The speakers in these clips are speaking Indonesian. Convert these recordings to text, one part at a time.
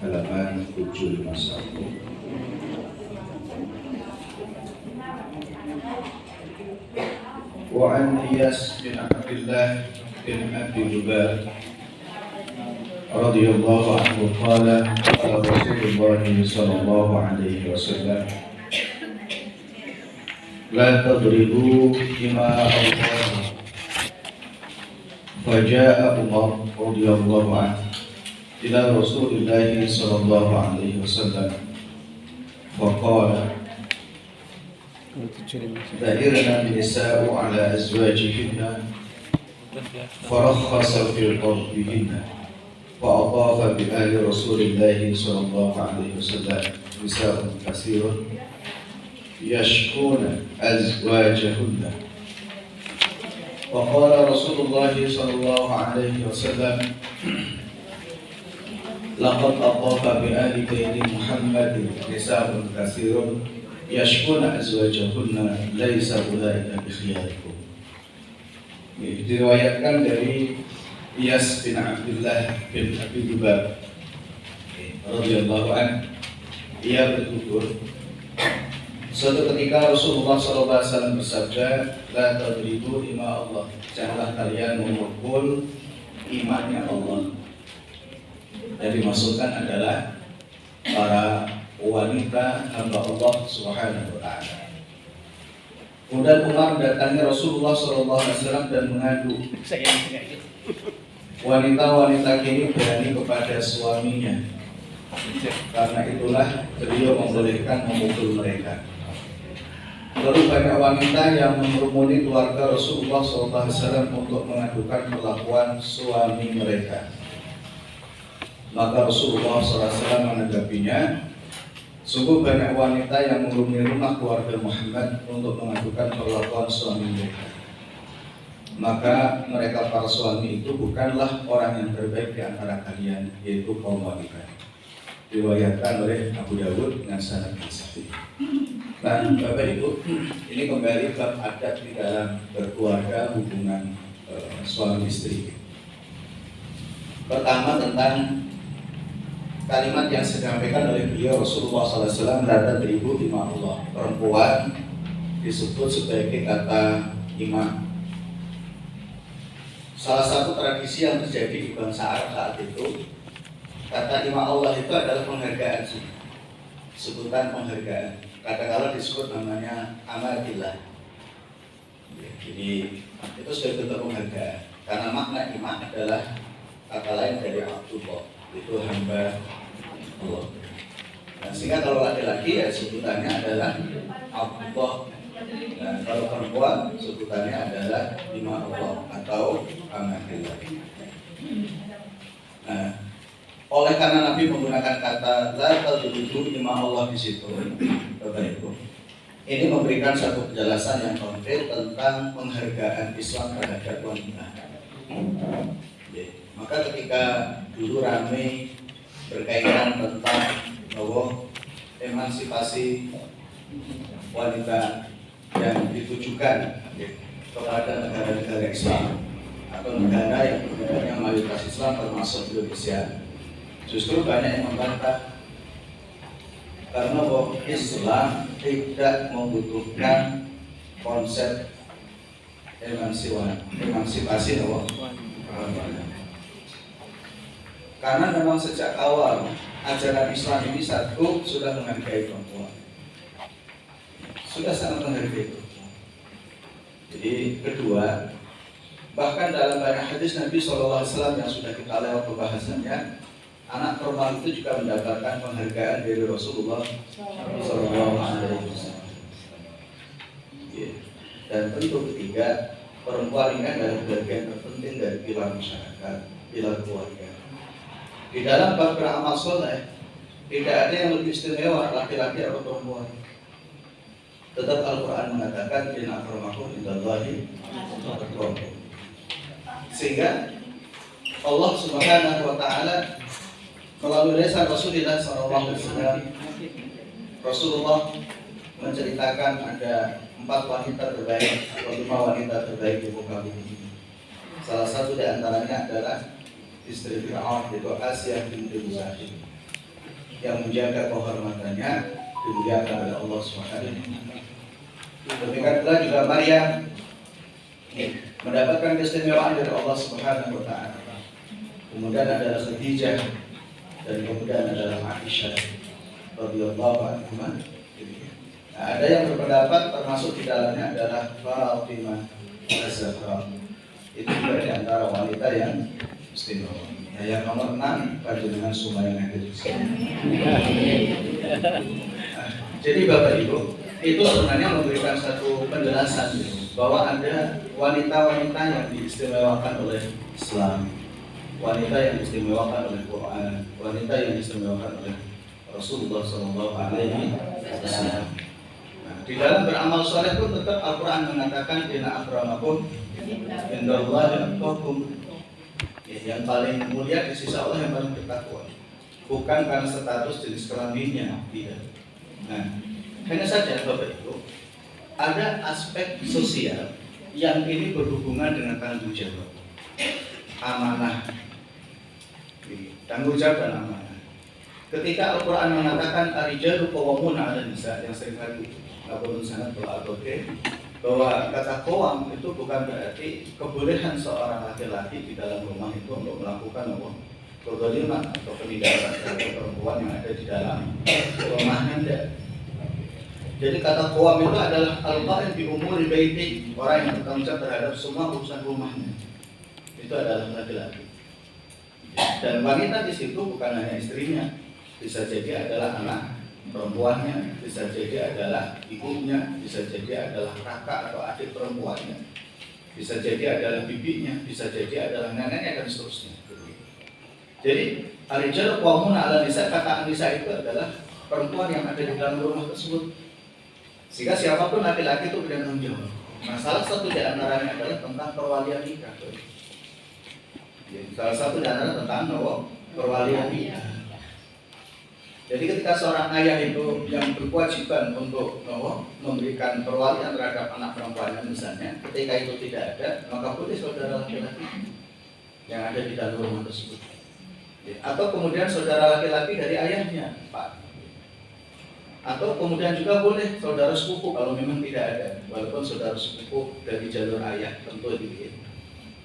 halaman 751. Wa an Iyas bin Abdullah bin Abi Jubair radhiyallahu anhu qala qala Rasulullah sallallahu alaihi wasallam la tadribu ima Allah. Faja'a Umar radhiyallahu anhu ila Rasulillah sallallahu alaihi wasallam faqala ذكرنا النساء على أزواجهن فرخص في ضربهن وأضاف بآل رسول الله صلى الله عليه وسلم نساء كثير يشكون أزواجهن. وقال رسول الله صلى الله عليه وسلم لقد أضاف بآل بيت محمد نساء كثير yashkuna azwajahunna laisa ulaika bikhiyarikum. Diriwayatkan dari Iyas bin Abdullah bin Abi Jubair radhiyallahu anhu, ia bertutur, suatu ketika Rasulullah SAW bersabda, la tadribu ima Allah, janganlah kalian memukul imamnya Allah. Yang dimaksudkan adalah para wanita hamba Allah Subhanahu wa ta'ala. Kemudian Umar mendatangi Rasulullah SAW dan mengadu, wanita-wanita kini berani kepada suaminya, karena itulah beliau membolehkan memukul mereka. Lalu banyak wanita yang mengerumuni keluarga Rasulullah SAW untuk mengadukan perlakuan suami mereka. Maka Rasulullah SAW menanggapinya, sungguh banyak wanita yang menghuni rumah keluarga Muhammad untuk mengadukan perlakuan suami mereka. Maka mereka para suami itu bukanlah orang yang terbaik di antara kalian, yaitu kaum wanita. Diriwayatkan oleh Abu Dawud dengan sanad yang sahih. Nah, Bapak Ibu, ini kembali bab adab di dalam berkeluarga, hubungan suami istri. Pertama tentang kalimat yang disampaikan oleh beliau Rasulullah SAW, la tadribu ima Allah. Perempuan disebut sebagai kata imam. Salah satu tradisi yang terjadi di bangsa Arab saat itu, kata imam Allah itu adalah penghargaan, sebutan penghargaan. Kadang-kadang disebut namanya amadillah. Jadi itu sebagai bentuk penghargaan, karena makna imam adalah kata lain dari Abdullah, itu hamba Allah. Nah, sehingga kalau laki-laki ya sebutannya adalah Abdullah. Nah, kalau perempuan sebutannya adalah imam Allah atau amadillah. Nah, oleh karena Nabi menggunakan kata la tadribu imam Allah di situ, Bapak Ibu, ini memberikan satu penjelasan yang konkret tentang penghargaan Islam terhadap wanita. Maka ketika dulu ramai berkaitan tentang bahwa emansipasi wanita yang ditujukan kepada negara-negara Islam atau negara yang penduduknya mayoritas Islam termasuk Indonesia, justru banyak yang membantah karena bahwa Islam tidak membutuhkan konsep emansipasi wanita. Karena memang sejak awal ajaran Islam ini satu sudah menghargai perempuan, sudah sangat menghargai perempuan. Jadi kedua, bahkan dalam banyak hadis Nabi SAW yang sudah kita lewat pembahasannya, anak perempuan itu juga mendapatkan penghargaan dari Rasulullah SAW. Dan tentu ketiga, perempuan ini adalah bagian terpenting dari pilar masyarakat, pilar keluarga. Di dalam bab beramal soleh tidak ada yang lebih istimewa laki-laki atau perempuan. Tetap Al-Quran mengatakan inna akramakum indallahi atqakum. Sehingga Allah Subhanahu wa ta'ala melalui lisan Rasulullah SAW, Rasulullah menceritakan ada 4 wanita terbaik atau 5 wanita terbaik di muka bumi. Salah satu di antaranya adalah istri Fir'aun, yaitu Asiyah binti Muzahim. yang menjaga kehormatannya dimuliakan oleh Allah Subhanahu. Demikian pula juga Maryam mendapatkan keistimewaan dari Allah Subhanahu wa taala. Kemudian adalah Khadijah dan kemudian adalah Aisyah radhiyallahu anha. Nah, ada yang berpendapat termasuk di dalamnya adalah Fatimah Az-Zahra. Itu juga di antara wanita yang istimewa. Nah, yang nomor 6 panjenengan Sumayyah itu. Jadi Bapak Ibu, itu sebenarnya memberikan satu penjelasan bahwa ada wanita-wanita yang diistimewakan oleh Islam, wanita yang diistimewakan oleh Quran, wanita yang diistimewakan oleh Rasulullah SAW. Nah, di dalam beramal soleh pun tetap Al-Quran mengatakan inna akramakum indallahi atqakum. Yang paling mulia di sisi Allah yang paling bertakwa, bukan karena status jenis kelaminnya, tidak. Nah, hanya saja Bapak Ibu, ada aspek sosial yang ini berhubungan dengan tanggung jawab, amanah, tanggung jawab dan amanah. Ketika Al-Quran mengatakan ar-rijalu qawwamuna 'alan nisa, yang seringkali Abu sanad bahwa kata qawam itu bukan berarti kebolehan seorang laki-laki di dalam rumah itu untuk melakukan kezaliman atau penindasan terhadap perempuan yang ada di dalam rumahnya. Tidak. Jadi kata qawam itu adalah al-qa'im bi umuri baiti, orang yang bertanggung jawab terhadap semua urusan rumahnya. Itu adalah laki-laki. Dan wanita di situ bukan hanya istrinya, bisa jadi adalah anak perempuannya, bisa jadi adalah ibunya, bisa jadi adalah kakak atau adik perempuannya, bisa jadi adalah bibinya, bisa jadi adalah neneknya dan seterusnya. Jadi ar-rijalu qawwamuna 'alan nisa, kata nisa itu adalah perempuan yang ada di dalam rumah tersebut. Sehingga siapapun laki-laki itu punya tanggung jawab. Nah, salah satu di antaranya adalah tentang perwalian nikah. Salah satu di antara tentang perwalian nikah. Jadi ketika seorang ayah itu yang berkewajiban untuk memberikan perwalian terhadap anak perempuannya misalnya, ketika itu tidak ada, maka boleh saudara laki-laki yang ada di dalam rumah tersebut. Atau kemudian saudara laki-laki dari ayahnya, Pak. Atau kemudian juga boleh saudara sepupu kalau memang tidak ada, walaupun saudara sepupu dari jalur ayah tentu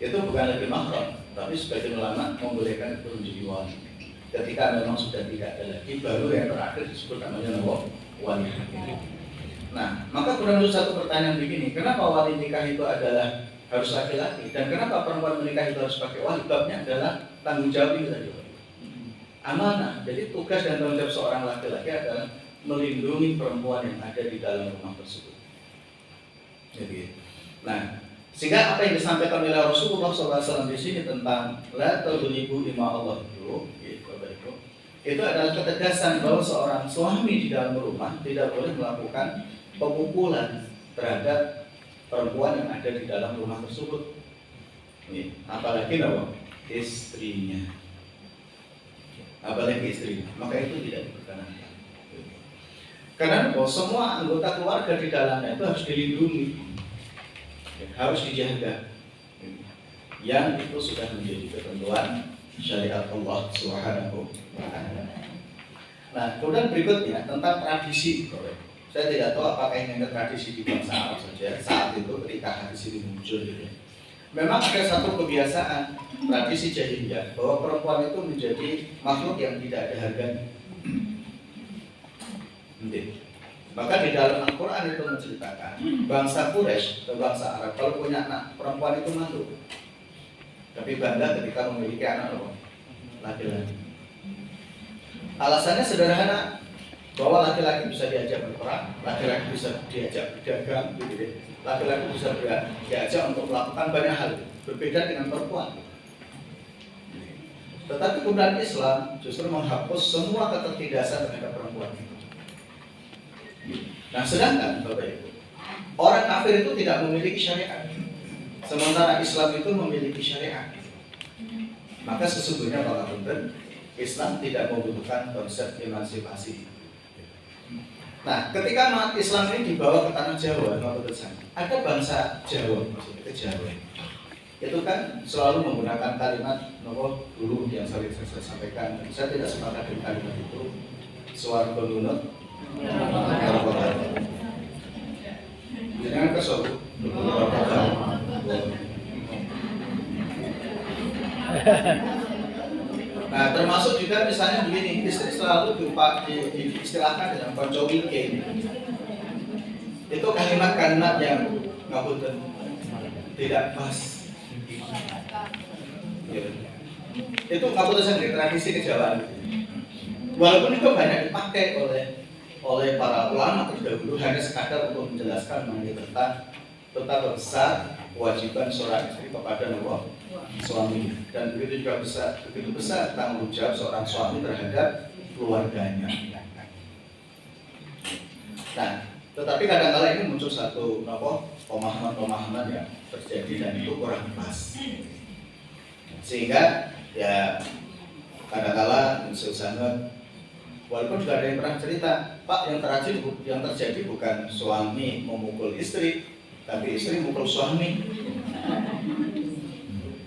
itu bukan lagi mahram, tapi sebagian ulama membolehkan itu menjadi wali. Ketika memang sudah tidak ada lagi, baru yang terakhir disebut namanya wali. Nah, maka muncul satu pertanyaan begini, kenapa wali nikah itu adalah harus laki-laki, dan kenapa perempuan menikah itu harus pakai wali? Babnya adalah tanggung jawab ini tadi, amanah. Jadi tugas dan tanggung jawab seorang laki-laki adalah melindungi perempuan yang ada di dalam rumah tersebut. Jadi, nah, sehingga apa yang disampaikan oleh Rasulullah SAW di sini tentang la tadribu ima Allah itu adalah ketegasan bahwa seorang suami di dalam rumah tidak boleh melakukan pemukulan terhadap perempuan yang ada di dalam rumah tersebut. Apalagi istrinya, apalagi istrinya, maka itu tidak diperkenankan. Karena semua anggota keluarga di dalamnya itu harus dilindungi, harus dijaga. Yang itu sudah menjadi ketentuan syariat Allah Subhanahu wa ta'ala. Nah, kemudian berikutnya tentang tradisi. Saya tidak tahu apakah ini ada tradisi di bangsa Arab saja saat itu ketika hadis ini muncul gitu. Memang ada satu kebiasaan tradisi jahiliyah bahwa perempuan itu menjadi makhluk yang tidak ada harganya. Maka di dalam Al-Quran itu menceritakan bangsa Quraisy atau bangsa Arab kalau punya anak perempuan itu malu, tapi bangga ketika memiliki anak laki-laki. Alasannya sederhana, bahwa laki-laki bisa diajak berperang, laki-laki bisa diajak berdagang, laki-laki bisa diajak untuk melakukan banyak hal, berbeda dengan perempuan. Tetapi kemudian Islam justru menghapus semua ketertindasan terhadap perempuan. Nah, sedangkan Bapak Ibu, orang kafir itu tidak memiliki syariat, sementara Islam itu memiliki syariat. Maka sesungguhnya Bapak Punten, Islam tidak membutuhkan konsep emansipasi. Nah, ketika umat Islam ini dibawa ke tanah Jawa, ada bangsa Jawa, maksudnya Jawa. Itu kan selalu menggunakan kalimat dulu yang saya sampaikan. Saya tidak sepakat dengan kalimat itu. swarga nunut neraka. Jangan kesel. Nah, termasuk juga misalnya begini, istri selalu diistilahkan dengan konco wike. Itu kalimat-kalimat yang ngapunten tidak pas. Gitu. Itu ngapunten saja tradisi kejawaan. Walaupun itu banyak dipakai oleh para ulama terdahulu hanya sekadar untuk menjelaskan mengenai tentang betapa besar kewajiban seorang istri kepada suami, dan begitu besar tanggung jawab seorang suami terhadap keluarganya. Nah, tetapi kadang-kala ini muncul satu pemahaman yang terjadi dan itu kurang pas, sehingga ya kadang-kala sangat. Walaupun juga ada yang pernah cerita, Pak, yang terjadi bukan suami memukul istri, tapi istri memukul suami.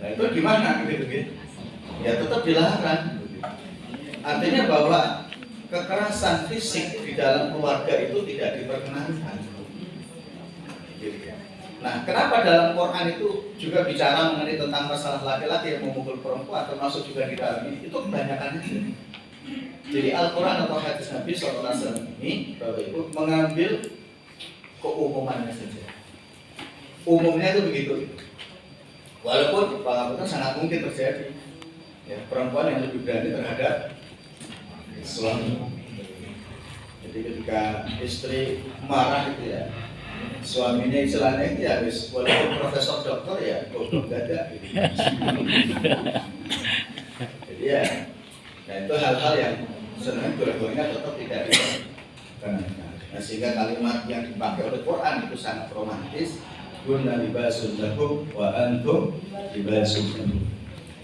Nah itu gimana gitu? Ya tetap dilarang. Artinya bahwa kekerasan fisik di dalam keluarga itu tidak diperkenankan. Nah, kenapa dalam Quran itu juga bicara mengenai tentang masalah laki-laki yang memukul perempuan, termasuk juga di dalam ini? Itu kebanyakan itu. Jadi Al-Quran atau hadis Nabi SAW ini Bapak Ibu mengambil keumumannya saja. Umumnya itu begitu. Walaupun Pak sangat mungkin terjadi ya, perempuan yang lebih berani terhadap suami. Jadi ketika istri marah itu ya, suaminya istilahnya itu ya walaupun profesor dokter ya goblok dada gitu. Jadi ya, nah itu hal-hal yang sebenarnya dua-duanya tetap tidak diperkenankan. Nah, sehingga kalimat yang dipakai oleh Quran itu sangat romantis. Kunna libasun lakum wa antum libasun lahum.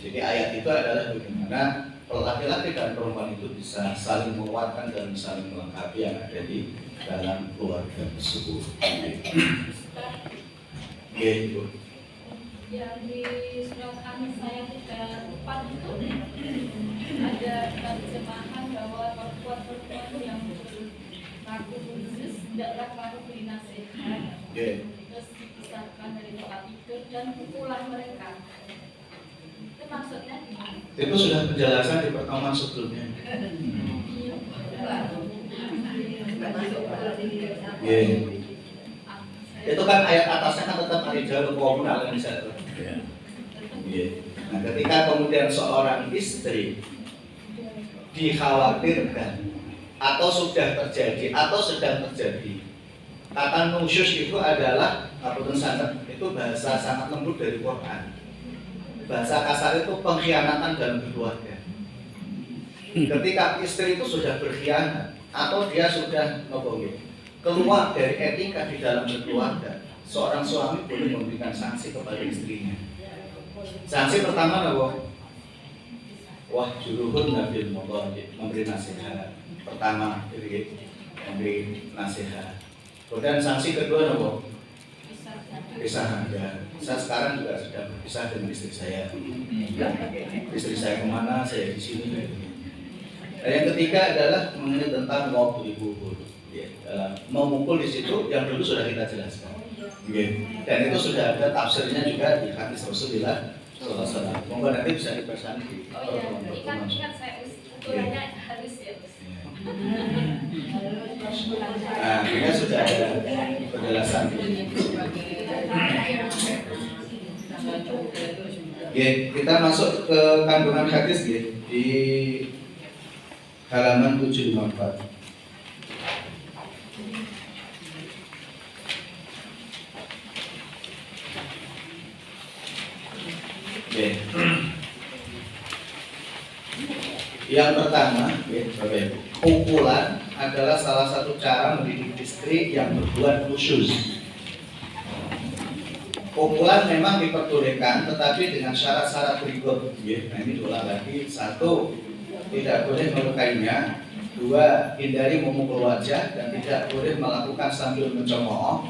Jadi ayat itu adalah bagaimana laki-laki dan perempuan itu bisa saling menguatkan dan saling melengkapi yang ada di dalam keluarga tersebut. Oke, Ibu. Yang di surat An-Nisa 34 itu ada terjemahan bahwa perempuan-perempuan yang berlaku khusus tidaklah melakukan nasihat, terus dipisahkan dari tempat tidur dan pukulan mereka. Itu maksudnya gimana? Itu sudah penjelasan di pertemuan sebelumnya. Itu kan ayat atasnya kan tetap al-rijalu qawwamuna 'alan nisa'. Nah, ketika kemudian seorang istri dikhawatirkan atau sudah terjadi atau sedang terjadi, kata nusyus itu adalah itu bahasa sangat lembut dari Quran. Bahasa kasar itu pengkhianatan dalam keluarga. Ketika istri itu sudah berkhianat atau dia sudah keluar dari etika di dalam berkeluarga, seorang suami boleh memberikan sanksi kepada istrinya. Sanksi pertama adalah juruhun nabil mudhajjah, memberi nasihat. Pertama, memberi nasihat. Kemudian sanksi kedua adalah pisah. Saya sekarang juga sudah berpisah dengan istri saya. Istri saya kemana? Saya di sini. Dan yang ketiga adalah mengenai tentang waktu ibu. Memukul di situ yang dulu sudah kita jelaskan. Dan itu sudah ada tafsirnya juga di hadis Rasulullah SAW. Monggo nanti bisa dipesan di pertemuan. Ingat saya ukurannya hadis ya. Nah, ini sudah ada penjelasan. Kita masuk ke kandungan hadis di halaman 754. Yang pertama, pukulan adalah salah satu cara mendidik istri yang berbuat khusus. Pukulan memang diperbolehkan, tetapi dengan syarat-syarat berikut. Nah, ini diulang lagi. 1. Tidak boleh melukainya. 2. Hindari memukul wajah dan tidak boleh melakukan sambil mencemooh.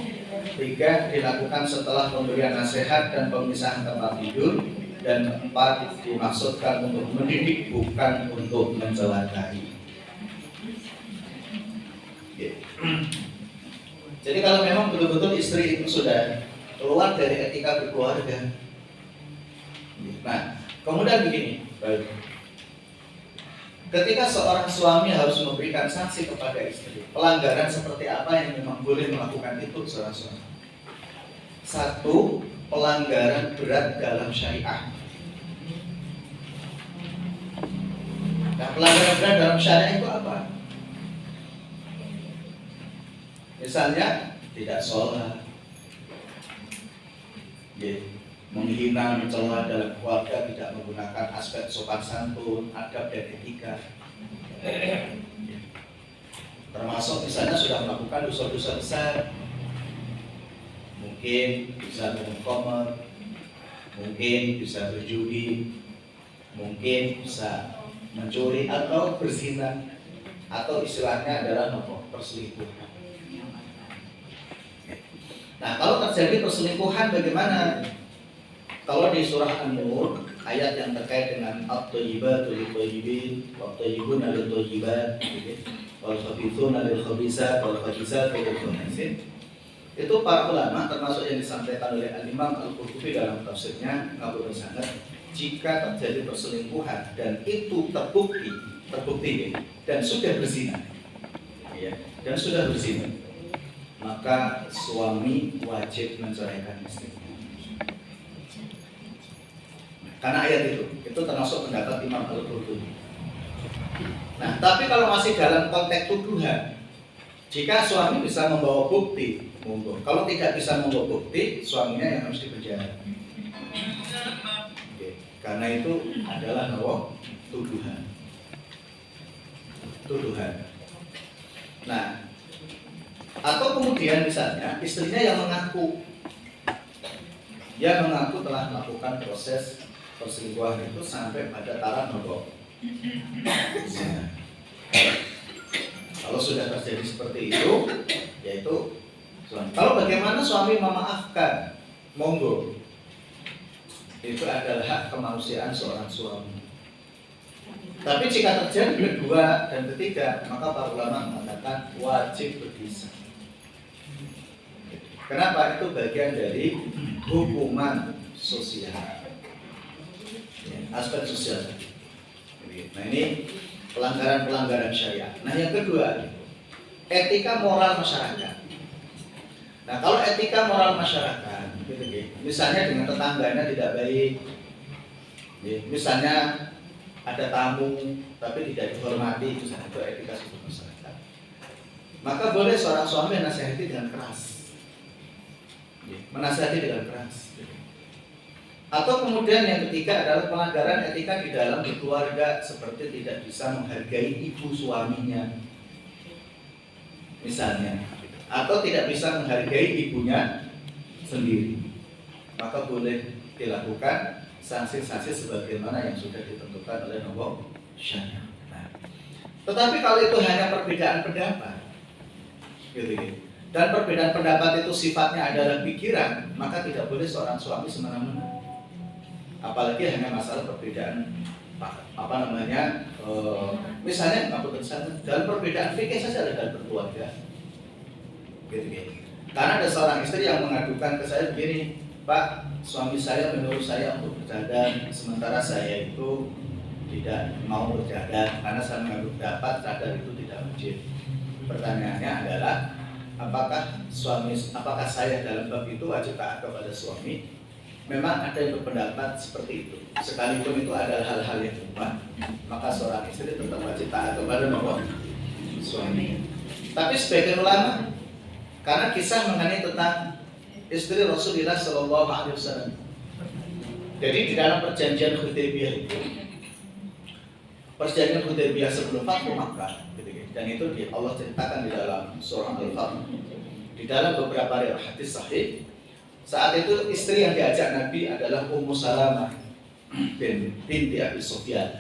3. Dilakukan setelah pemberian nasihat dan pemisahan tempat tidur. Dan 4. Dimaksudkan untuk mendidik, bukan untuk mencelakai. Jadi kalau memang betul-betul istri itu sudah keluar dari etika berkeluarga. Nah, kemudian begini, ketika seorang suami harus memberikan sanksi kepada istri, pelanggaran seperti apa yang memang boleh melakukan itu seorang suami? Satu, pelanggaran berat dalam syariah. Nah, pelanggaran berat dalam syariah itu apa? Misalnya tidak sholat, menghina, mencela dalam keluarga, tidak menggunakan aspek sopan santun, adab dan etika. Termasuk misalnya sudah melakukan dosa-dosa besar, mungkin bisa minum khamr, mungkin bisa berjudi, mungkin bisa mencuri atau berzina, atau istilahnya adalah perselingkuhan. Nah, kalau terjadi perselingkuhan bagaimana? Kalau di surah An-Nur, ayat yang terkait dengan at-thayyibatu lit-thayyibin, wat-thayyibuna lit-thayyibat, wal-khabithuna lil-khabithat, wal-khabithatu lil-khabithin. Itu para ulama termasuk yang disampaikan oleh Al-Imam Al-Qurtubi dalam tafsirnya Abu Sanad, jika terjadi perselingkuhan dan itu terbukti dan sudah berzina, maka suami wajib menceraikan istrinya. Karena ayat itu termasuk pendapat Imam Al-Qurtubi. Nah, tapi kalau masih dalam konteks tuduhan, jika suami bisa membawa bukti, monggo. Kalau tidak bisa membawa bukti, suaminya yang harus dipenjara. Karena itu adalah tuduhan. Nah, atau kemudian misalnya istrinya yang mengaku telah melakukan proses perselingkuhan itu sampai pada taraf zina. Kalau sudah terjadi seperti itu, yaitu suami. Kalau bagaimana suami memaafkan, monggo. Itu adalah hak kemanusiaan seorang suami. Tapi jika terjadi kedua dan ketiga, maka para ulama mengatakan wajib berpisah. Kenapa? Itu bagian dari hukuman sosial, aspek sosial. Nah, ini pelanggaran syariat. Nah, yang kedua, etika moral masyarakat. Nah, kalau etika moral masyarakat, misalnya dengan tetangganya tidak baik, misalnya ada tamu tapi tidak dihormati, itu etika masyarakat. Maka boleh seorang suami menasihati dengan keras. Atau kemudian yang ketiga adalah pelanggaran etika di dalam berkeluarga, seperti tidak bisa menghargai ibu suaminya, misalnya, atau tidak bisa menghargai ibunya sendiri, maka boleh dilakukan sanksi-sanksi sebagaimana yang sudah ditentukan oleh Allah syariat. Nah, tetapi kalau itu hanya perbedaan pendapat, dan perbedaan pendapat itu sifatnya adalah pikiran, maka tidak boleh seorang suami semena-mena. Apalagi hanya masalah perbedaan misalnya dalam perbedaan fikih saja dalam berkeluarga. Karena ada seorang istri yang mengadukan ke saya begini, Pak, suami saya menyuruh saya untuk bercadar, sementara saya itu tidak mau bercadar karena saya mengambil pendapat cadar itu tidak wajib. Pertanyaannya adalah, apakah saya dalam bab itu wajib taat kepada suami? Memang ada yang berpendapat seperti itu. Sekalipun itu adalah hal-hal yang umum, maka seorang istri tetap wajib taat kepada suami. Tapi sebagian ulama, karena kisah mengenai tentang istri Rasulullah SAW. Jadi di dalam perjanjian Hudaybiyah itu, perjanjian Hudaybiyah sebelum Fathu Makkah, dan itu Allah ceritakan di dalam surah Al-Fath. Di dalam beberapa hadis sahih, saat itu istri yang diajak Nabi adalah Ummu Salamah binti Abi Sufyan.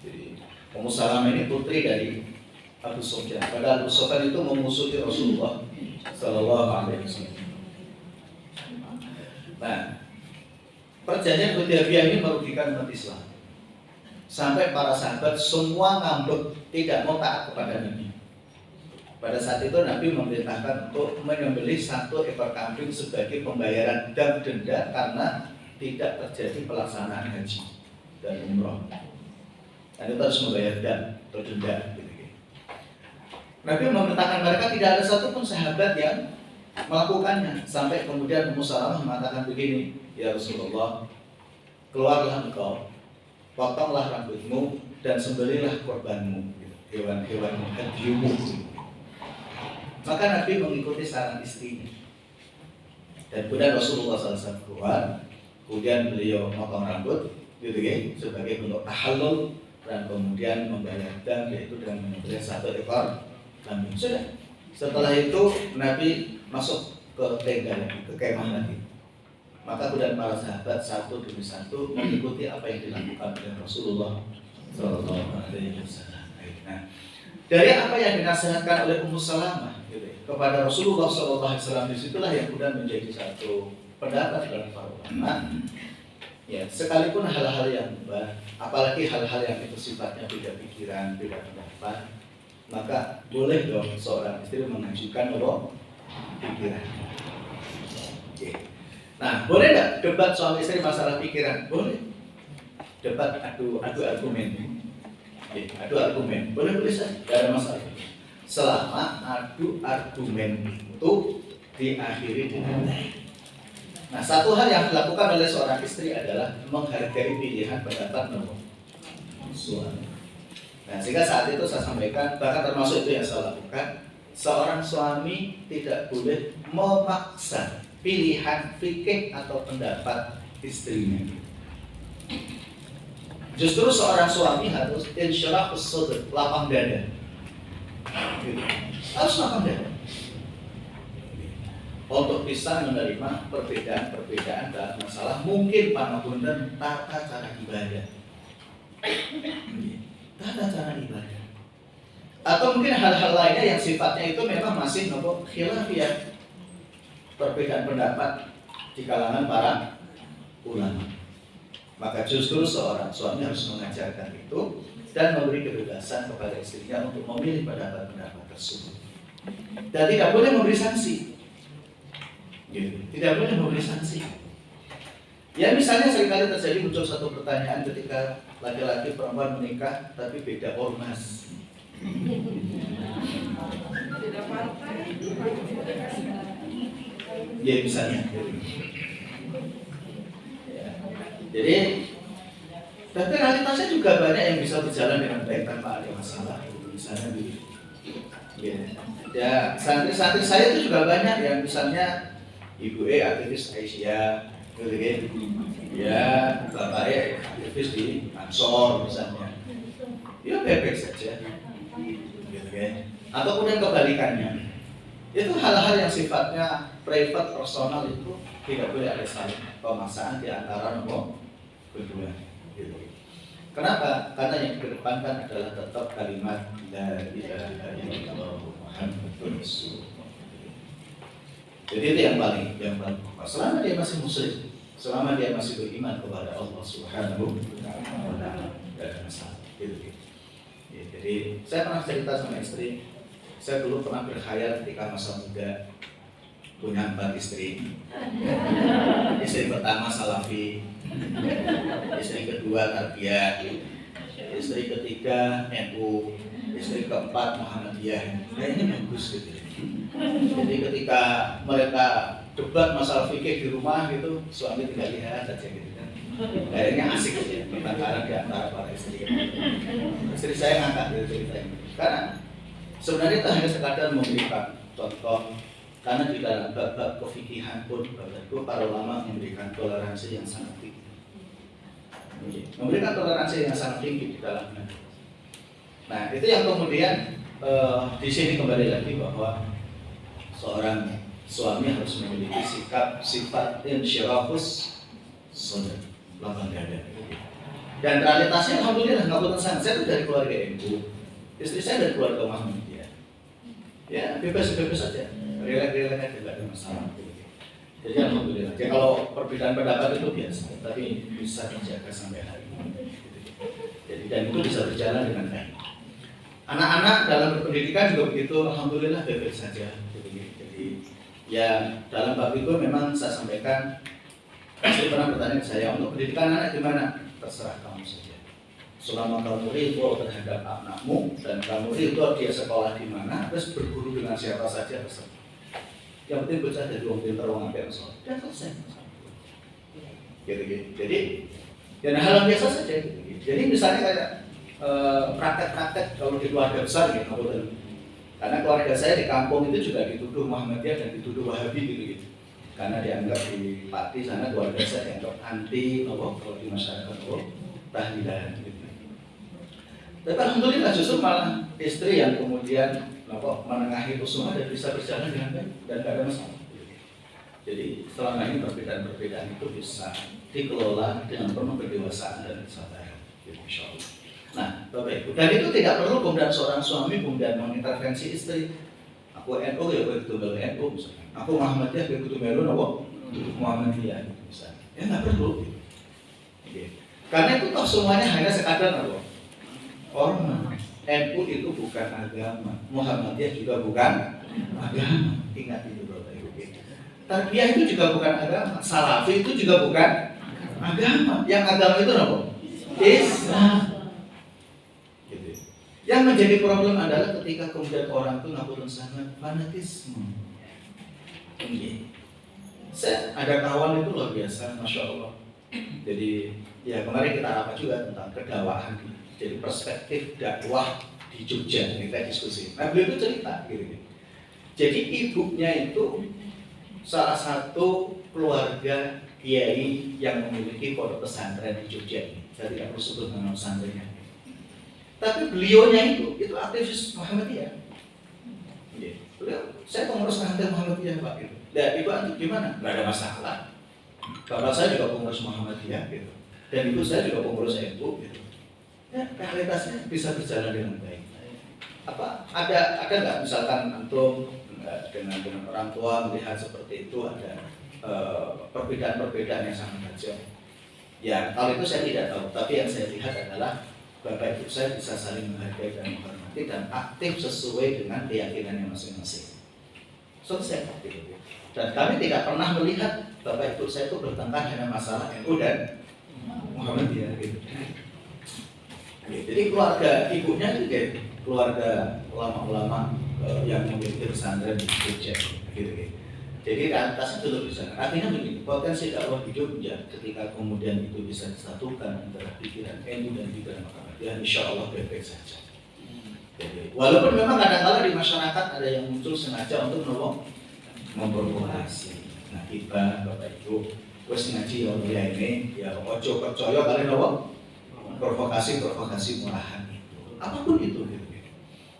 Jadi Ummu Salamah ini putri dari Abu Sufyan. Padahal Abu Sufyan itu memusuhi Rasulullah SAW. Nah, perjanjian Hudaybiyah ini merugikan umat Islam. Sampai para sahabat semua ngambek, tidak mau taat kepada Nabi. Pada saat itu Nabi memerintahkan untuk menyembelih 1 ekor kambing sebagai pembayaran dam denda karena tidak terjadi pelaksanaan haji dan umroh. Dan itu harus membayar dam atau denda. Nabi memerintahkan mereka, tidak ada satupun sahabat yang melakukannya. Sampai kemudian Ummu Salamah mengatakan begini, ya Rasulullah, keluarlah engkau, potonglah rambutmu dan sembelihlah korbanmu, hewan-hewan hajimu. Maka Nabi mengikuti saran istrinya. Dan kemudian Rasulullah SAW keluar, kemudian beliau potong rambut, gitu ya, sebagai bentuk tahallul, dan kemudian membayar dam, yaitu dengan menyembelih 1 ekor kambing. Sudah. Setelah itu Nabi masuk ke tenda lagi, ke kemah lagi. Maka kemudian para sahabat satu demi satu mengikuti apa yang dilakukan oleh Rasulullah SAW. Nah, dari apa yang dinasihatkan oleh Ummu Salamah kepada Rasulullah SAW, disitulah yang kemudian menjadi satu pendapat dalam para ulama. Ya, sekalipun hal-hal yang apalagi hal-hal yang itu sifatnya beda pikiran, beda pendapat, maka boleh dong seorang istri mengajukan pikiran. Oke. Nah, boleh nggak debat suami istri masalah pikiran? Boleh. Debat adu argumen. Adu argumen. Boleh saja, tidak ada masalah. Selama adu argumen itu diakhiri dengan baik. Nah, satu hal yang dilakukan oleh seorang istri adalah menghargai pilihan pendapat suami. Nah, sehingga saat itu saya sampaikan, bahkan termasuk itu yang saya lakukan, seorang suami tidak boleh memaksa pilihan fikih atau pendapat istrinya. Justru seorang suami harus insyirahus sadr, lapang dada. Gitu. Harus lapang dada untuk bisa menerima perbedaan-perbedaan dalam masalah mungkin pangapunten tata cara ibadah. Tata cara ibadah. Atau mungkin hal-hal lainnya yang sifatnya itu memang masih khilafiyah, perbedaan pendapat di kalangan para ulama. Maka justru seorang suami harus mengajarkan itu dan memberi kebebasan kepada istrinya untuk memilih pendapat-pendapat tersebut. Dan tidak boleh memberi sanksi. Gitu. Tidak boleh memberi sanksi. Ya, misalnya seringkali terjadi muncul satu pertanyaan ketika laki-laki perempuan menikah tapi beda ormas. Ya, misalnya. Ya. Jadi, tapi realitasnya juga banyak yang bisa berjalan dengan baik tanpa ada masalah. Misalnya begitu. Ya, santri-santri saya itu juga banyak yang misalnya Ibu aktivis Aisyah, gitu kan? Ya, Bapak aktivis di Ansor misalnya. Ya baik-baik saja, gitu kan? Atau kemudian kebalikannya, itu hal-hal yang sifatnya private, personal itu tidak boleh ada saling pemaksaan di antara kedua. Gitu. Kenapa? Karena yang dikedepankan adalah tetap kalimat la ilaha illallah Muhammadur Rasulullah. Jadi itu yang paling pokok. Selama dia masih muslim, selama dia masih beriman kepada Allah Subhanahu wa Ta'ala, tidak ada masalah. Gitu. Ya, jadi saya pernah cerita sama istri, saya dulu pernah berkhayal ketika masa muda punya 4 istri. Istri pertama Salafi, istri kedua Tarbiyah, istri ketiga NU, istri keempat Muhammadiyah. Nah, ini bagus gitu. Jadi ketika mereka debat masalah fikih di rumah gitu, suami tinggal lihat aja gitu kan. Akhirnya asik aja pertengkaran di antara para istri. Istri saya ngangkat dari cerita ini karena sebenarnya itu hanya sekadar memberikan contoh. Karena di dalam bab-bab kefikihan pun para ulama memberikan toleransi yang sangat tinggi. Memberikan toleransi yang sangat tinggi di dalamnya. Nah, itu yang kemudian di sini kembali lagi bahwa seorang suami harus memiliki sifat insyirahus sadr, lapang dada. Dan realitasnya alhamdulillah nggak bosan saya itu dari keluarga NU, istri saya dari keluarga Muhammadiyah. Ya bebas saja, relax aja, tidak ada masalah. Jadi alhamdulillah. Jadi kalau perbedaan pendapat itu biasa, tapi bisa dijaga sampai hari ini. Jadi dan itu bisa berjalan dengan baik. Anak-anak dalam berpendidikan juga begitu, alhamdulillah baik-baik saja. Jadi ya dalam bab itu memang saya sampaikan, saya pernah bertanya ke saya, untuk pendidikan anak gimana? Terserah kamu saja. Selama kamu ridho terhadap anakmu dan kamu ridho dia sekolah di mana, terus berguru dengan siapa saja terserah. Yang penting bocah dari wong pinter wong apik soal. Dan selesai. Gitu. Jadi dan hal yang biasa saja. Jadi misalnya kayak praktek-praktek kalau di keluarga besar gitu, karena keluarga saya di kampung itu juga dituduh Muhammadiyah dan dituduh Wahabi gitu. Karena dianggap di Pati sana keluarga saya dianggap anti kalau di masyarakat tahlilan gitu. Tapi alhamdulillah justru malah istri yang kemudian menengahi itu semua dan bisa berjalan dengan baik dan tidak ada masalah. Jadi selama ini perbedaan-perbedaan itu bisa dikelola dengan penuh kedewasaan dan kesabaran. Insya Allah. Nah, Bapak Ibu, dan itu tidak perlu kemudian seorang suami kemudian mengintervensi istri. Aku NU ya begitu melu NU misalnya. Aku Muhammadiyah begitu melu Muhammadiyah misalnya. Ya nggak perlu. Oke. Karena itu toh semuanya hanya sekadar ormas. NU itu bukan agama, Muhammadiyah juga bukan agama. Ingat itu Bapak Ibu. Tarbiyah itu juga bukan agama, Salafi itu juga bukan agama. Yang agama itu apa? Islam. Yang menjadi problem adalah ketika kemudian orang itu ngapain sangat fanatisme. Saya ada kawan itu luar biasa, masya Allah. Jadi ya kemarin kita rapat juga tentang kedakwaan. Jadi perspektif dakwah di Jogja kita diskusi. Nah beliau itu cerita gitu. Jadi ibunya itu salah satu keluarga kiai yang memiliki pondok pesantren di Jogja. Saya tidak perlu sebut nama pesantrennya. Tapi beliaunya itu aktivis Muhammadiyah. Beliau, saya pengurus pesantren Muhammadiyah Pak. Gitu. Dan ibu antum gimana? Nggak ada masalah. Bapak saya juga pengurus Muhammadiyah gitu. Dan ibu saya juga pengurus NU gitu. Ya, realitasnya bisa berjalan dengan baik. Ada nggak misalkan antum dengan orang tua melihat seperti itu ada perbedaan-perbedaan yang sangat tajam? Ya, kalau itu saya tidak tahu. Tapi yang saya lihat adalah Bapak Ibu saya bisa saling menghargai dan menghormati dan aktif sesuai dengan keyakinannya masing-masing. Selesai gitu. Dan kami tidak pernah melihat Bapak Ibu saya itu bertengkar hanya masalah NU dan Muhammadiyah gitu. Jadi keluarga ibunya juga keluarga ulama-ulama yang memiliki pesantren di Jogja gitu. Jadi realitas itu lebih besar. Artinya begini, potensi dakwah di Jogja ketika kemudian itu bisa disatukan antara pikiran NU dan pikiran Muhammadiyah, insya Allah baik-baik saja. Jadi, walaupun memang kadang-kadang di masyarakat ada yang muncul sengaja untuk memprovokasi. Nah kita Bapak Ibu, terus ngaji ya ini ya ojo percaya kalian provokasi murahan itu, apapun itu.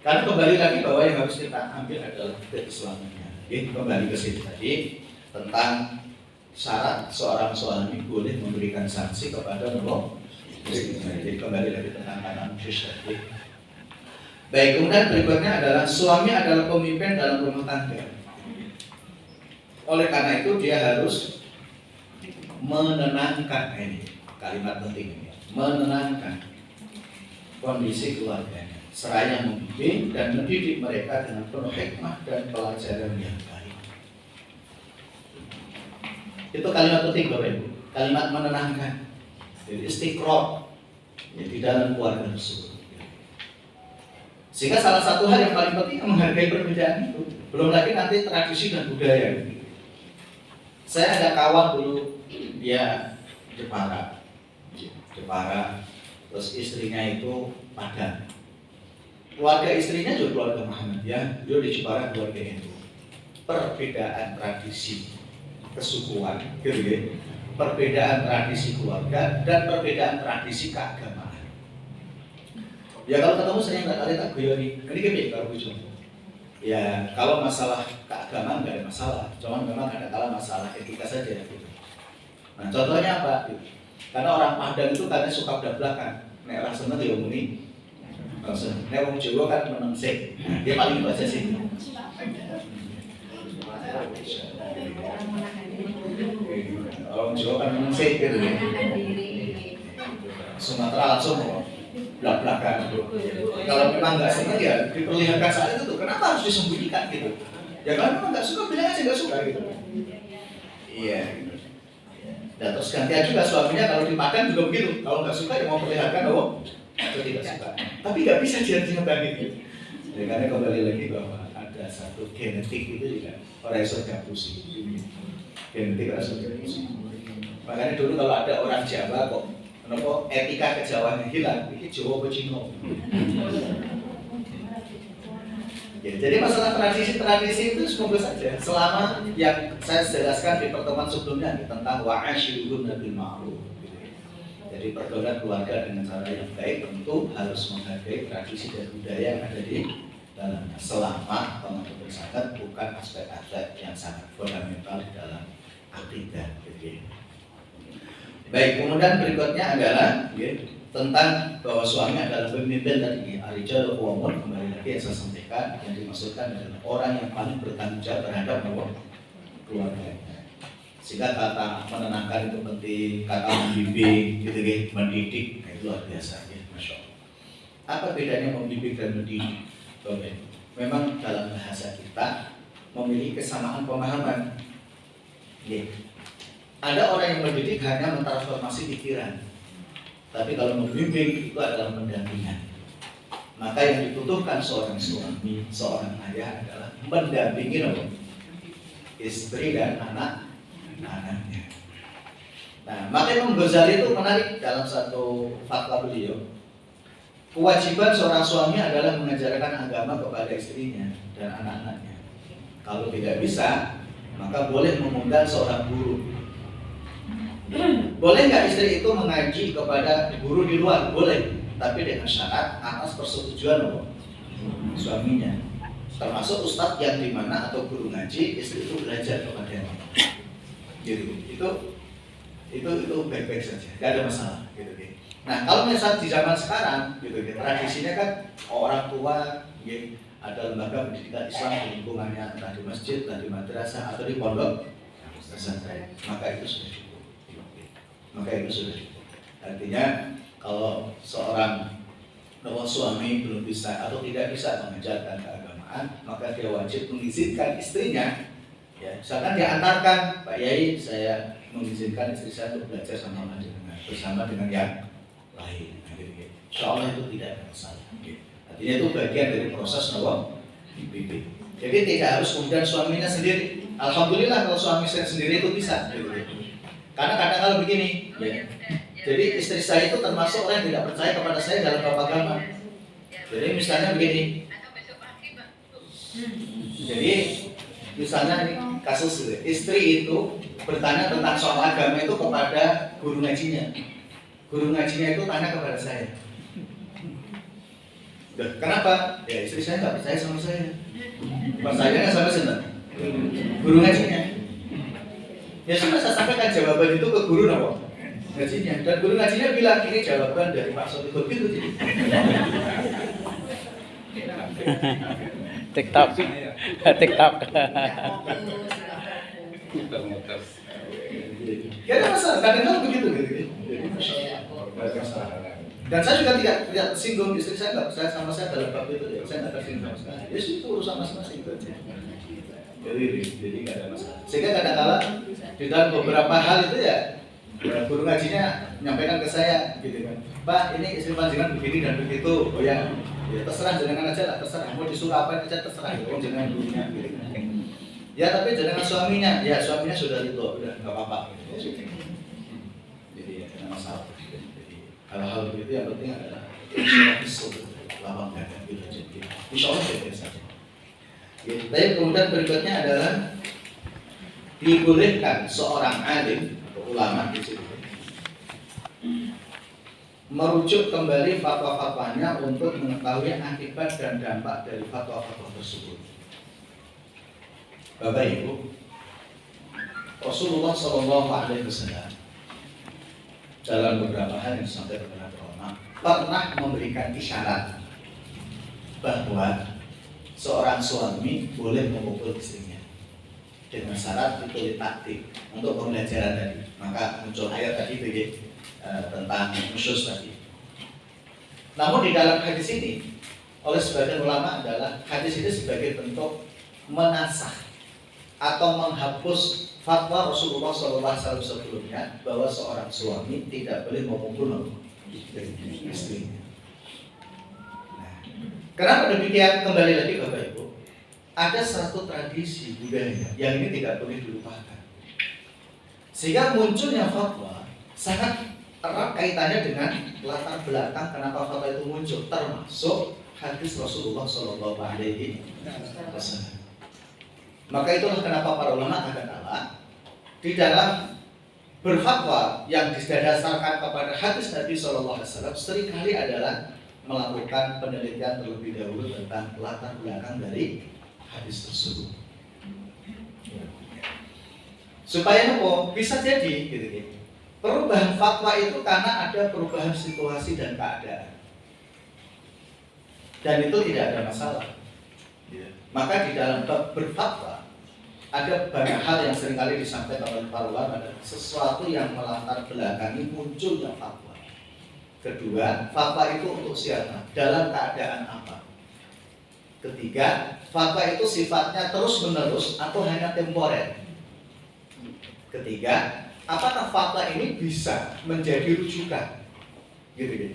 Karena kembali lagi bahwa yang harus kita ambil adalah keislamannya. Kembali ke sini tadi tentang syarat seorang suami boleh memberikan sanksi kepada jadi kembali lagi tentang kanan tadi. Baik, kemudian berikutnya adalah suami adalah pemimpin dalam rumah tangga. Oleh karena itu dia harus menenangkan, ini kalimat penting ini, menenangkan kondisi keluarganya. Seraya membimbing dan mendidik mereka dengan penuh hikmah dan pelajaran yang baik. Itu kalimat penting Bapak Ibu. Kalimat menenangkan. Jadi istiqror di dalam keluarga tersebut. Sehingga salah satu hal yang paling penting menghargai perbedaan itu. Belum lagi nanti tradisi dan budaya. Saya ada kawan dulu dia Jepara, terus istrinya itu Padang. Keluarga istrinya juga keluarga Muhammadiyah, dia di Jepara keluarga NU. Perbedaan tradisi kesukuan, gitu ya. Perbedaan tradisi keluarga dan perbedaan tradisi keagamaan. Ya kalau ketemu saya nggak kali tak guyoni, ini gini kalau gue ya kalau masalah keagamaan nggak ada masalah, cuman memang ada masalah etika saja. Gitu. Nah contohnya apa? Karena orang Padang itu karena suka belak-belakan, nek rasanya dia muni. Nek wong Jawa kan menengsik, dia paling baca sih. Orang Jawa kan menengsik gitu ya. Sumatera langsung belak-belakan. Kalau memang nggak senang ya diperlihatkan saat itu tuh. Kenapa harus disembunyikan gitu? Ya kalau memang nggak suka bilang aja nggak suka gitu. Iya. Gitu. Dan terus gantian juga suaminya kalau di Padang juga begitu. Kalau nggak suka ya mau perlihatkan atau tidak suka. Tapi nggak bisa diam-diam gitu. Ya, karena kembali lagi bahwa ada satu genetik itu juga orang yang diapusi. Genetik orang yang diapusi. Makanya dulu kalau ada orang Jawa kok kenapa etika kejawaannya hilang, ini Jawa Cina. Ya, jadi masalah tradisi itu semoga saja selama yang saya jelaskan di pertemuan sebelumnya tentang wa'asyiruhunna bil ma'ruf. Jadi pergaulan keluarga dengan cara yang baik tentu harus menghargai tradisi dan budaya yang ada di dalamnya selama teman-teman bersahabat bukan aspek-aspek yang sangat fundamental di dalam akidah. Baik, kemudian berikutnya adalah tentang bahwa suami adalah pemimpin tadi. Ar-rijalu qawwamun, kembali lagi yang saya sampaikan, yang dimaksudkan adalah orang yang paling bertanggung jawab terhadap keluarganya. Sehingga kata menenangkan itu penting, kata membimbing, gitu mendidik, itu luar biasa, ya, masya Allah. Apa bedanya membimbing dan mendidik? Memang dalam bahasa kita memiliki kesamaan pemahaman. Ada orang yang mendidik hanya mentransformasi pikiran, tapi kalau membimbing itu adalah pendampingan. Maka yang dibutuhkan seorang suami, seorang ayah adalah mendampingi istri dan anak-anaknya. Nah, maka Imam Ghazali itu menarik dalam satu fatwa beliau. Kewajiban seorang suami adalah mengajarkan agama kepada istrinya dan anak-anaknya. Kalau tidak bisa, maka boleh mengundang seorang guru. Boleh nggak istri itu mengaji kepada guru di luar? Boleh, tapi dengan syarat atas persetujuan suaminya. Termasuk ustadz yang dimana atau guru ngaji, istri itu belajar kepadanya. Gitu. Itu baik-baik saja, nggak ada masalah. Gitu. Nah, kalau misalnya di zaman sekarang, tradisinya kan orang tua, ada lembaga pendidikan Islam di lingkungannya, entah di masjid, entah di madrasah, atau di pondok pesantren, maka itu sudah cukup. Artinya kalau seorang suami belum bisa atau tidak bisa mengajarkan keagamaan, maka dia wajib mengizinkan istrinya. Ya, misalkan diantarkan, Pak Yai, saya mengizinkan istri saya untuk belajar bersama dengan yang lain. Insya Allah itu tidak ada masalah. Artinya itu bagian dari proses bimbing. Jadi tidak harus kemudian suaminya sendiri. Alhamdulillah kalau suami saya sendiri itu bisa. Karena kadang kalau begini, jadi istri saya itu termasuk orang yang tidak percaya kepada saya dalam bab agama. Jadi misalnya begini, jadi misalnya ini kasus istri itu bertanya tentang soal agama itu kepada guru ngajinya. Guru ngajinya itu tanya kepada saya. Kenapa? Ya istri saya nggak percaya sama saya. Percayanya sama siapa? Guru ngajinya. Ya sudah saya sampaikan jawaban itu ke guru ngajinya, dan guru ngajinya bilang ini jawaban dari Pak Sotigo gitu. TikTok. Ya ada masalah, kadang-kadang begitu gitu. Dan saya juga tidak singgung istri saya nggak percaya sama saya dalam bab itu, ya. Saya nggak tersinggung sama sekali. Ya itu urusan masing-masing itu aja. Jadi nggak ada masalah. Sehingga kadang-kadang di dalam beberapa hal itu ya guru ngajinya menyampaikan ke saya gitu kan, Pak ini istri panjenengan begini dan begitu. Oh ya terserah jenengan aja lah, terserah mau disuruh apa aja terserah, jenengan gurunya gitu kan. Ya tapi jenengan suaminya, ya suaminya sudah itu udah nggak apa-apa. Jadi ya tidak masalah. Jadi hal-hal begitu yang penting adalah lapang dada gitu aja. Insya Allah baik saja. Tapi kemudian berikutnya adalah dibolehkan seorang alim atau ulama di situ merujuk kembali fatwa-fatwanya untuk mengetahui akibat dan dampak dari fatwa-fatwa tersebut. Bapak Ibu, Rasulullah SAW dalam beberapa hal yang sampai kepada ulama pernah memberikan isyarat bahwa seorang suami boleh memukul istrinya dengan syarat itu taktik untuk pembelajaran tadi. Maka muncul ayat tadi tentang khusus tadi. Namun di dalam hadis ini oleh sebagian ulama adalah hadis ini sebagai bentuk menasah atau menghapus fatwa Rasulullah SAW sebelumnya bahwa seorang suami tidak boleh memukul istrinya. Nah, kenapa demikian? Kembali lagi Bapak Ibu, ada satu tradisi budaya yang ini tidak boleh dilupakan. Sehingga munculnya fatwa sangat erat kaitannya dengan latar belakang kenapa fatwa itu muncul, termasuk hadis Rasulullah SAW. Maka itulah kenapa para ulama katakanlah di dalam berfatwa yang didasarkan kepada hadis Nabi SAW seringkali adalah melakukan penelitian terlebih dahulu tentang latar belakang dari hadis tersebut. Supaya nopo bisa jadi gitu. Perubahan fatwa itu karena ada perubahan situasi dan keadaan. Dan itu tidak ada masalah. Maka di dalam bab berfatwa ada banyak hal yang seringkali disampaikan oleh para ulama dan sesuatu yang melatar belakangi munculnya fatwa. Kedua, fatwa itu untuk siapa? Dalam keadaan apa? Ketiga, fatwa itu sifatnya terus menerus atau hanya temporer. Ketiga, apakah fatwa ini bisa menjadi rujukan? Gitu.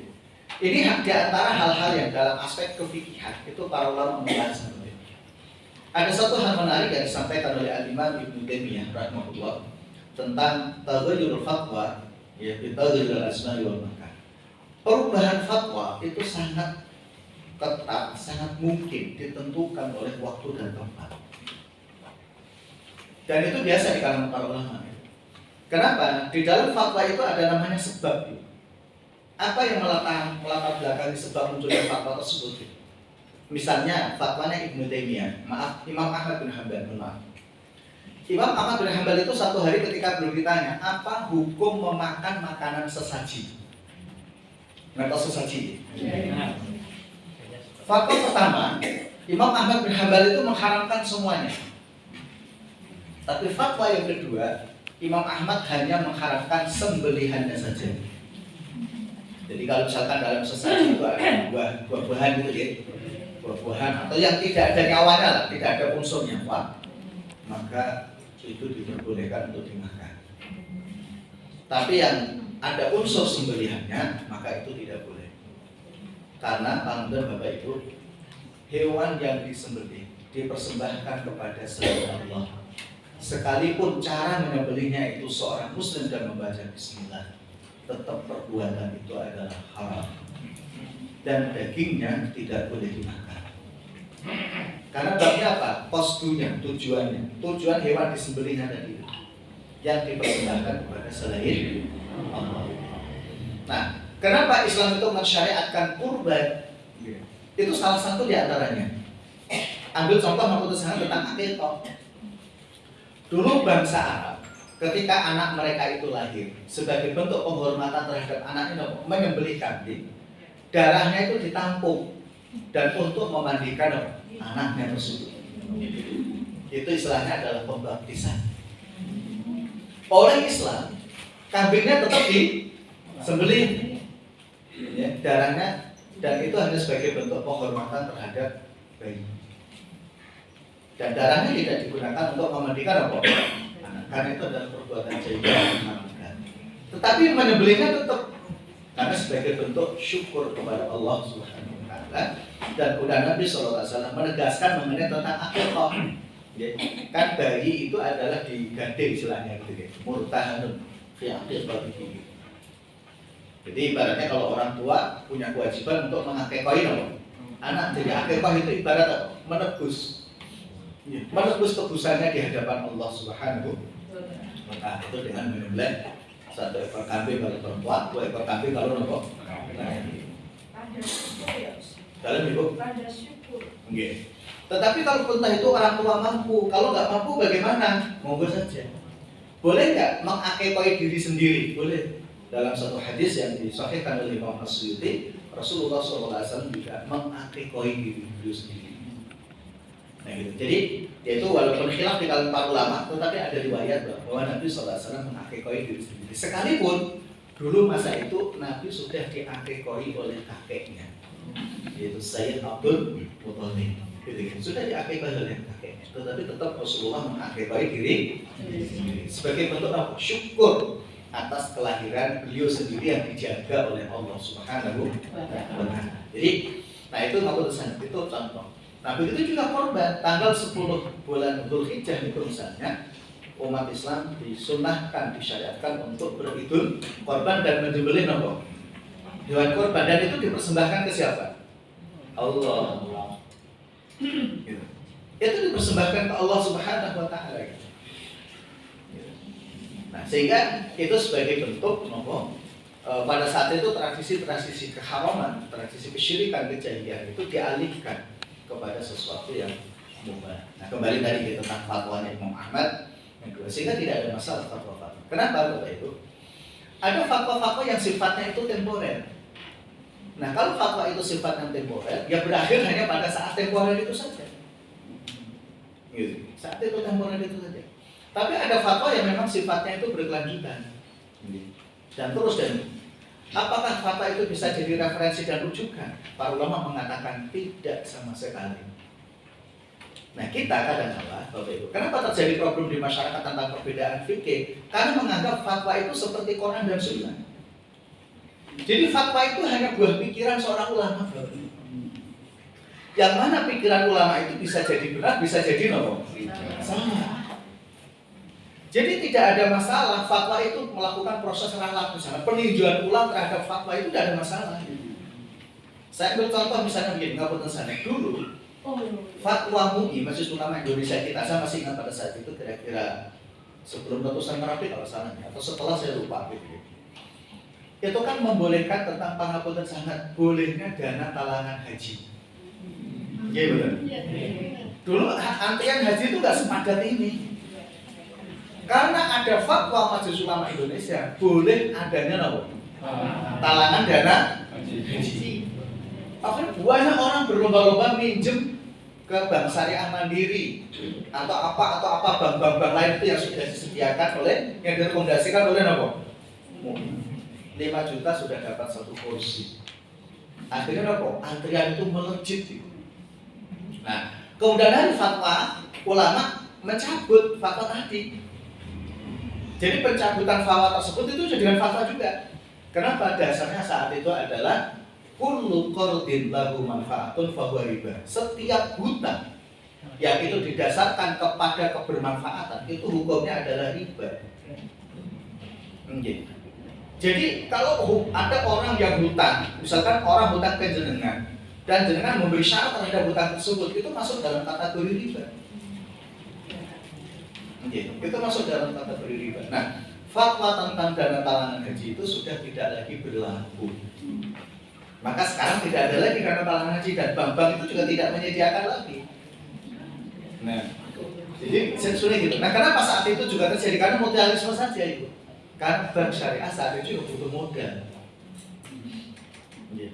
Ini di antara hal-hal yang dalam aspek kefikihan itu para ulama membahas. Ada satu hal menarik yang disampaikan oleh Al-Imam Ibnu Taimiyah rahimahullah tentang taghayyur fatwa, yaitu taghayyur al-asma'i wal makan. Perubahan fatwa itu sangat ketat, sangat mungkin ditentukan oleh waktu dan tempat. Dan itu biasa di kalangan para ulama. Kenapa? Di dalam fatwa itu ada namanya sebab. Apa yang melatar belakangi sebab munculnya fatwa tersebut? Misalnya fatwanya Ibnu Taimiyah, Imam Ahmad bin Hanbal. Imam Ahmad bin Hanbal itu satu hari ketika beliau ditanya, apa hukum memakan makanan sesaji? Nggak sesaji. Fatwa pertama, Imam Ahmad bin Hanbal itu mengharamkan semuanya. Tapi fatwa yang kedua, Imam Ahmad hanya mengharamkan sembelihannya saja. Jadi kalau misalkan dalam sesaji itu ada buah-buahan gitu ya, buah-buahan atau yang tidak ada nyawanya lah, tidak ada unsur nyawa, maka itu diperbolehkan untuk dimakan. Tapi yang ada unsur sembelihannya, maka itu tidak boleh. Karena panduan Bapak Ibu, hewan yang disembelih dipersembahkan kepada selain Allah. Sekalipun cara menyembelihnya itu seorang muslim dan membaca bismillah, tetap perbuatan itu adalah haram. Dan dagingnya tidak boleh dimakan. Karena babnya apa? Kostunya, tujuannya. Tujuan hewan disembelihnya tadi yang dipersembahkan kepada selain Allah. Nah, kenapa Islam itu mensyariatkan kurban? Itu salah satu di antaranya. Ambil contoh memutuskan tentang akikah. Dulu bangsa Arab, ketika anak mereka itu lahir, sebagai bentuk penghormatan terhadap anaknya, menyembelih kambing, darahnya itu ditampung dan untuk memandikan anaknya tersebut. Itu istilahnya adalah pembaptisan. Oleh Islam, kambingnya tetap disembelih, ya, darahnya, dan itu hanya sebagai bentuk penghormatan terhadap bayi. Dan darahnya tidak digunakan untuk memandikan apa? Karena itu adalah perbuatan jahiliyah yang diharamkan. Tetapi menyembelihnya tetap karena sebagai bentuk syukur kepada Allah Subhanahu wa taala. Dan udah Nabi SAW menegaskan mengenai tentang akikah. Kan bayi itu adalah digading istilahnya gitu ya. Murtahanun fi aqiqatihi. Jadi ibaratnya kalau orang tua punya kewajiban untuk mengakikahi anak, jadi akikah itu ibarat apa? Menebus tebusannya di hadapan Allah Subhanahu wa taala. Itu dengan menyembelih satu ekor kambing kalau perempuan, dua ekor kambing kalau nopo. Dalam ibu. Oke. Tetapi kalau entah itu orang tua mampu, kalau nggak mampu bagaimana? Monggo saja. Boleh nggak mengakikahi diri sendiri? Boleh. Dalam satu hadis yang disahihkan oleh Imam As-Suyuti, Rasulullah SAW juga mengakikahi diri beliau sendiri. Nah, gitu. Jadi yaitu walaupun khilaf di kalangan para ulama, tetapi ada riwayat bahwa Nabi SAW mengakikahi diri sendiri. Sekalipun dulu masa itu Nabi sudah diakikahi oleh kakeknya. yaitu Sayyid Abdul Muthalib. Gitu kan. Sudah diakibai oleh kakeknya, tetapi tetap Rasulullah mengakibai diri sebagai bentuk apa? Syukur atas kelahiran beliau sendiri yang dijaga oleh Allah Subhanahu wa Ta'ala. Jadi, nah itu ngapunten, itu contoh. Nah begitu juga korban tanggal 10 bulan Dzulhijjah itu misalnya umat Islam disunahkan, disyariatkan untuk beridul korban dan menyembelih nopo hewan korban, dan itu dipersembahkan ke siapa? Allah. Gitu. Itu dipersembahkan ke Allah Subhanahu wa Ta'ala. Gitu. Nah, sehingga itu sebagai bentuk nopo pada saat itu tradisi-tradisi keharaman, tradisi kesyirikan, kejahilian itu dialihkan kepada sesuatu yang mubah. Nah, kembali tadi tentang fatwanya Imam Ahmad yang kedua, sehingga tidak ada masalah fatwa-fatwa. Kenapa Bapak Ibu? Ada fatwa-fatwa yang sifatnya itu temporer. Nah, kalau fatwa itu sifatnya temporer, ya berakhir hanya pada saat temporer itu saja. Gitu. Saat itu temporer itu saja. Tapi ada fatwa yang memang sifatnya itu berkelanjutan. Dan terus dan apakah fatwa itu bisa jadi referensi dan rujukan? Para ulama mengatakan tidak sama sekali. Nah, kita kadang-kadang Bapak Ibu, kenapa terjadi problem di masyarakat tentang perbedaan fikih? Karena menganggap fatwa itu seperti Quran dan Sunnah. Jadi fatwa itu hanya buah pikiran seorang ulama. Yang mana pikiran ulama itu bisa jadi benar, bisa jadi salah. Jadi tidak ada masalah fatwa itu melakukan proses ralat, misalnya peninjauan ulang terhadap fatwa itu tidak ada masalah. Saya ambil contoh misalnya begini, ngapunten sana dulu fatwa MUI Majelis Ulama Indonesia kita, saya masih ingat pada saat itu kira-kira sebelum letusan Merapi kalau salahnya, atau setelah saya lupa gitu. Itu kan membolehkan tentang pangapunten sangat bolehnya dana talangan haji. Iya betul. Dulu antrian haji itu nggak sepadat ini. Karena ada fatwa Majelis Ulama Indonesia boleh adanya talangan dana haji. Akhirnya banyak orang berlomba-lomba minjem ke Bank Syariah Mandiri atau apa bank-bank lain itu yang sudah disediakan oleh, yang direkomendasikan oleh 5 juta sudah dapat satu kursi. Akhirnya antrian itu melejit. Nah, kemudian dari fatwa ulama mencabut fatwa tadi. Jadi pencabutan fatwa tersebut itu dengan fatwa juga. Kenapa? Dasarnya saat itu adalah kullu qardin lahu manfaatun fahuwa riba. Setiap hutang yang itu didasarkan kepada kebermanfaatan itu hukumnya adalah riba. Jadi kalau ada orang yang hutang, misalkan orang hutang ke jenengan dan jenengan memberi syarat terhadap hutang tersebut, itu masuk dalam kategori riba. Itu masuk dalam kategori riba. Nah, fatwa tentang dana talangan haji itu sudah tidak lagi berlaku. Maka sekarang tidak ada lagi dana talangan haji dan bank-bank itu juga tidak menyediakan lagi. Nah, jadi sudah gitu. Nah, kenapa saat itu juga terjadi? Karena mutualisme saja itu. Karena bank syariah saat itu juga butuh modal.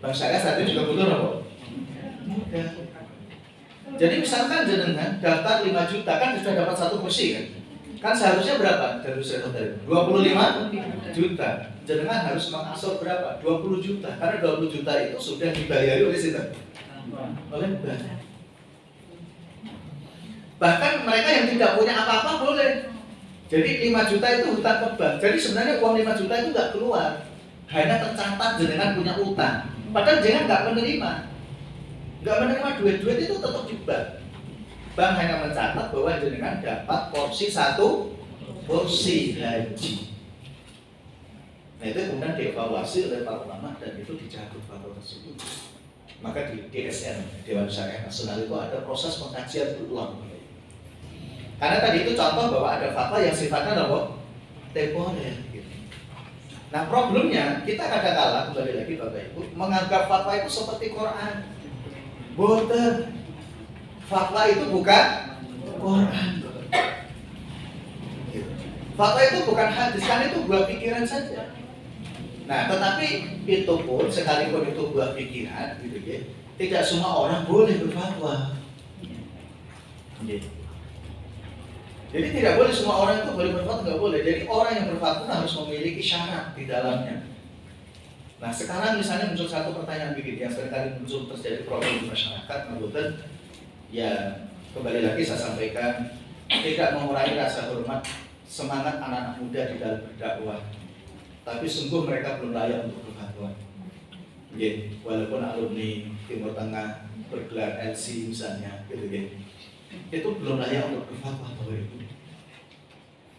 Bank syariah saat itu juga butuh modal. Jadi misalkan jenengan daftar 5 juta kan sudah dapat satu kursi kan? Kan seharusnya berapa? Dari 25 juta. Jenengan harus mengasor berapa? 20 juta. Karena 20 juta itu sudah dibayari oleh siapa? Oleh bank. Bahkan mereka yang tidak punya apa-apa boleh. Jadi 5 juta itu hutang ke bank. Jadi sebenarnya uang 5 juta itu nggak keluar. Hanya tercatat jenengan punya utang. Padahal jenengan nggak menerima. Nggak menerima duit itu tetap di bank. Bank hanya mencatat bahwa jenengan dapat satu porsi haji. Nah itu kemudian dievaluasi oleh para ulama dan itu dicabut fatwa tersebut. Maka di DSN, Dewan Syariah Nasional itu ada proses pengkajian berulang. Karena tadi itu contoh bahwa ada fatwa yang sifatnya temporer. Nah problemnya kita kadang-kala kembali lagi Bapak Ibu menganggap fatwa itu seperti Quran. Boten. Fatwa itu bukan Quran. Fatwa itu bukan hadis, kan itu buah pikiran saja. Nah, tetapi itu pun sekalipun itu buah pikiran, gitu ya, tidak semua orang boleh berfatwa. Jadi tidak boleh semua orang itu boleh berfatwa, nggak boleh. Jadi orang yang berfatwa harus memiliki syarat di dalamnya. Nah sekarang misalnya muncul satu pertanyaan begini yang seringkali muncul terjadi problem di masyarakat, menurut ya kembali lagi saya sampaikan tidak mengurangi rasa hormat semangat anak-anak muda di dalam berdakwah, tapi sungguh mereka belum layak untuk berfatwa. Walaupun alumni Timur Tengah bergelar LC misalnya, gitu itu belum layak untuk berfatwa bahwa itu.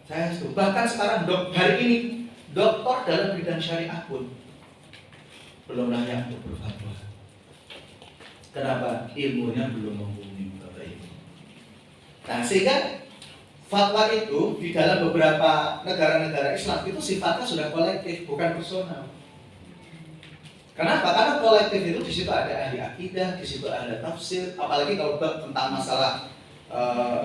Saya setuju. Bahkan sekarang hari ini doktor dalam bidang syariah pun belum layak untuk berfatwa. Kenapa? Ilmunya belum mumpuni, Bapak Ibu. Nah, sehingga fatwa itu di dalam beberapa negara-negara Islam itu sifatnya sudah kolektif, bukan personal. Kenapa? Karena kolektif itu di situ ada ahli akidah, di situ ada tafsir, apalagi kalau tentang masalah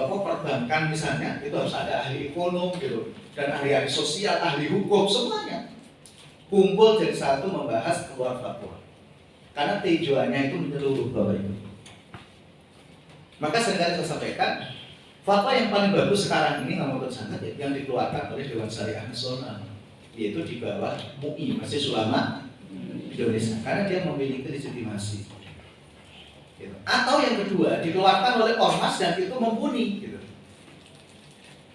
perbankan misalnya, itu harus ada ahli ekonom gitu, dan ahli sosial, ahli hukum, semuanya kumpul jadi satu membahas keluar fatwa. Karena tujuannya itu menyeluruh, Bapak Ibu. Maka seringkali saya sampaikan, fatwa yang paling bagus sekarang ini menurut saya yang dikeluarkan oleh Dewan Syariah Nasional, yaitu di bawah MUI, Majelis Ulama Indonesia, karena dia memiliki legitimasi. Gitu. Atau yang kedua dikeluarkan oleh ormas dan itu mumpuni. Gitu.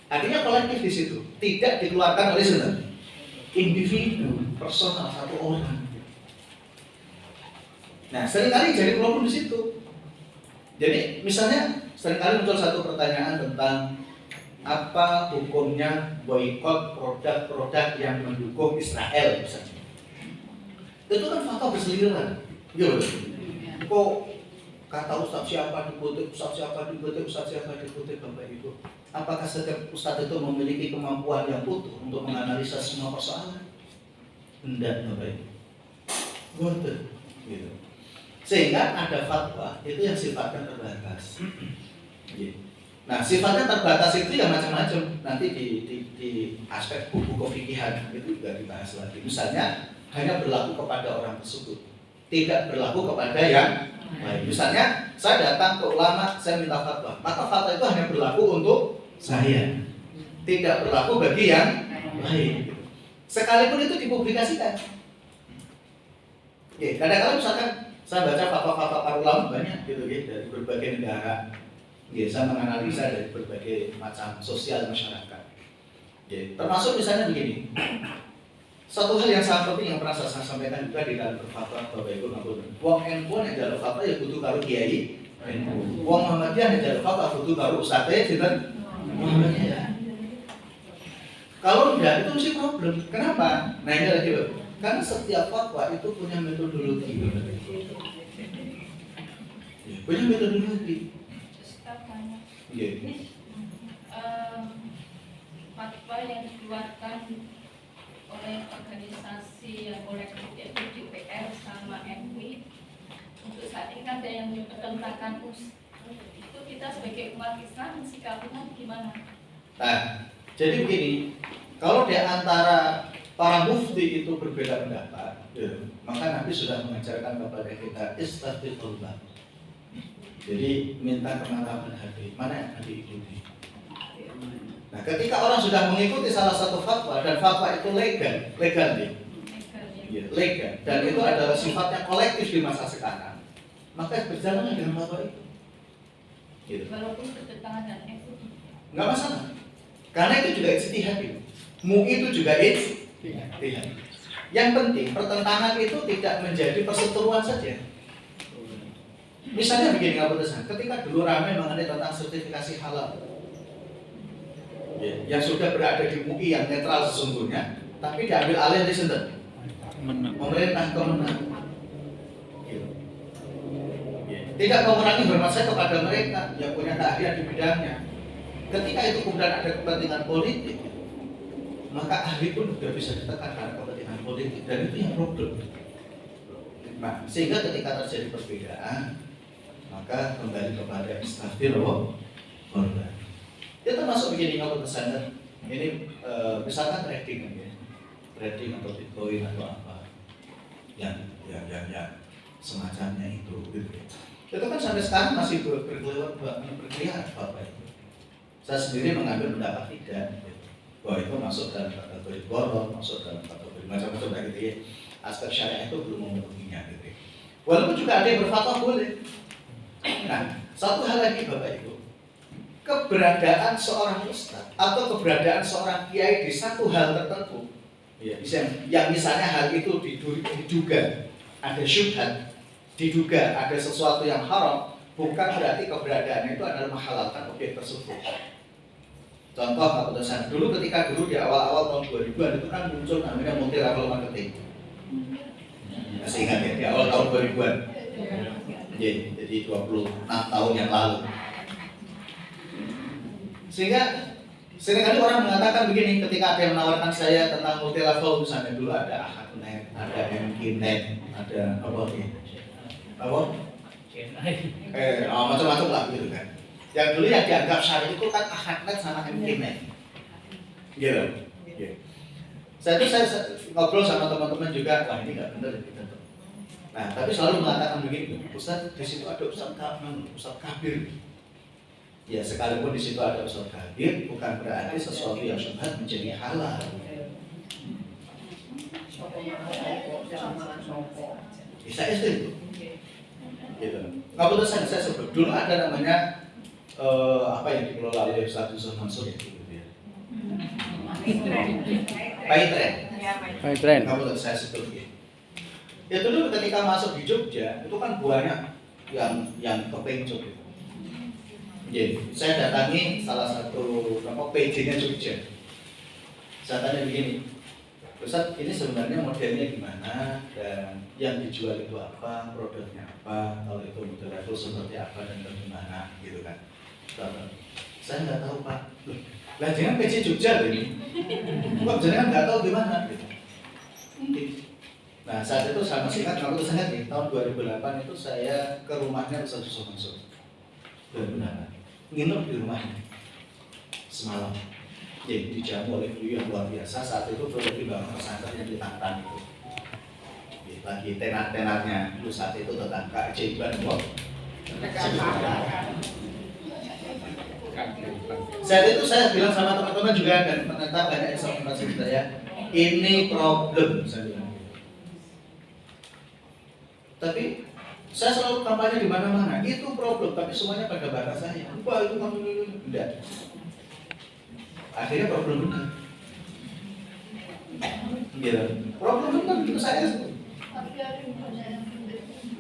Artinya kolektif di situ, tidak dikeluarkan oleh individu, personal satu orang. Nah, seringkali jadi problem di situ. Jadi, misalnya seringkali muncul satu pertanyaan tentang apa hukumnya boikot produk-produk yang mendukung Israel misalnya. Itu kan fatwa berseliweran. Gitu. Kok kata Ustaz siapa dikutip, Ustaz siapa dikutip, Ustaz siapa dikutip, Bapak Ibu. Apakah setiap Ustaz itu memiliki kemampuan yang utuh untuk menganalisa semua persoalan? Tidak, Bapak Ibu. Betul. Gitu. Sehingga ada fatwa itu yang sifatnya terbatas. Nah, sifatnya terbatas itu yang macam-macam. Nanti di aspek buku kefikihan itu juga dibahas lagi. Misalnya hanya berlaku kepada orang tersebut, tidak berlaku kepada yang lain. Misalnya saya datang ke ulama, saya minta fatwa, maka fatwa itu hanya berlaku untuk saya, tidak berlaku bagi yang lain. Sekalipun itu dipublikasikan. Kadang-kadang misalkan saya baca fatwa-fatwa para ulama banyak gitu dari berbagai negara. Saya menganalisa dari berbagai macam sosial masyarakat. Termasuk misalnya begini. Satu hal yang sangat penting yang pernah saya sampaikan juga di dalam berfatwa Bapak Ibu ngapunten. Wong NU nek jaluk fatwa ya kudu karo kiai NU. Wong Muhammadiyah nek jaluk fatwa kudu karo ustaz sinten Muhammadiyah. Kalau enggak itu mesti problem. Kenapa? Nah ini lagi loh. Karena setiap fatwa itu punya metodologi. Punya metodologi. Fatwa yang dikeluarkan oleh organisasi yang kolektif yaitu DPR sama MUI untuk saat ini kan ada yang bertentangan itu kita sebagai umat Islam sikapnya gimana? Nah, jadi begini, kalau di antara para mufti itu berbeda pendapat, maka Nabi sudah mengajarkan kepada kita istaghfirullah. Jadi minta kemantapan hati, mana yang akan diikuti. Nah, ketika orang sudah mengikuti salah satu fatwa dan fatwa itu legal dan itu adalah sifatnya kolektif di masa sekarang, maka berjalan dengan fatwa itu. Gitu. Walaupun bertentangan dengan MUI, nggak masalah, karena itu juga ijtihad. MUI itu juga ijtihad. Yang penting pertentangan itu tidak menjadi perseteruan saja. Misalnya begini, ketika dulu ramai mengenai tentang sertifikasi halal, yang sudah berada di MUI yang netral sesungguhnya, tapi diambil alih di pemerintah kemenang. Tidak mengurangi hormat saya kepada mereka yang punya keahlian di bidangnya. Ketika itu kemudian ada kepentingan politik, maka ahli pun tidak bisa ditekan karena kepentingan politik, dan itu yang problem. Nah, sehingga ketika terjadi perbedaan, maka kembali kepada istighfar. Dia termasuk begini, kalau kesana ini misalkan trading atau bitcoin atau apa yang semacamnya itu gitu. Itu kan sampai sekarang masih berkeliaran Bapak itu. Saya sendiri mengambil pendapat tidak gitu. Bahwa itu masuk dalam kategori boron, masuk dalam kategori macam-macam gitu ya. aspek syariah itu belum memenuhinya gitu. Walaupun juga ada yang berfatwa boleh. Nah, satu hal lagi Bapak Ibu, keberadaan seorang ustadz atau keberadaan seorang kiai di satu hal tertentu, ya, yang misalnya hal itu diduga ada syubhat, diduga ada sesuatu yang haram, bukan berarti keberadaannya itu adalah menghalalkan objek tersebut. Contoh keputusan dulu ketika di awal-awal tahun 2000-an itu kan muncul namanya multi level marketing. Masih ingat ya, di awal tahun 2000-an. Jadi 26 tahun yang lalu. Sehingga seringkali orang mengatakan begini ketika ada yang menawarkan saya tentang multi level, misalnya dulu ada Ahadnet, ada MKNet, ada apa nih? Apa? Macam-macam lah gitu kan. Yang dulu yang dianggap syar'i itu kan Ahadnet sama MKNet. Gitu. Saya ngobrol sama teman-teman juga, wah ini nggak benar gitu. Nah, tapi selalu mengatakan begini, Ustaz, di situ ada Ustaz Kabir. Ya, sekalipun di situ ada Ustaz Kabir, bukan berarti sesuatu yang syubhat menjadi halal. Bisa itu. Gitu. Keputusan saya sebut dulu ada namanya apa yang dikelola oleh Ustaz Yusuf Mansur ya, gitu ya. Paitren. Keputusan saya sebut ya. Ya dulu ketika masuk di Jogja itu kan banyak yang kepencut. Jadi saya datangi salah satu PJ-nya Jogja. Saya tanya begini, Ustaz, ini sebenarnya modelnya gimana dan yang dijual itu apa, produknya apa, kalau itu model level seperti apa dan bagaimana, gitu kan? Saya nggak tahu Pak. Lah jangan PJ Jogja ini, kok jangan nggak tahu gimana? Gitu. Nah saat itu saya masih ingat, kalau saya ingat tahun 2008 itu saya ke rumahnya Ustaz Yusuf Mansur. 2008 nginep di rumahnya semalam. Jadi dijamu oleh beliau yang luar biasa. Saat itu beliau di bawah pesantren yang ditantang itu. Lagi tenar-tenarnya dulu saat itu tentang keajaiban Allah. Saat itu saya bilang sama teman-teman juga dan ternyata banyak yang sama saya, ini problem saya bilang. Tapi saya selalu kampanye di mana-mana, itu problem, tapi semuanya pada batas saya. Wah itu kamu tidak. Akhirnya problem benar. Gitu. Problem benar itu saya.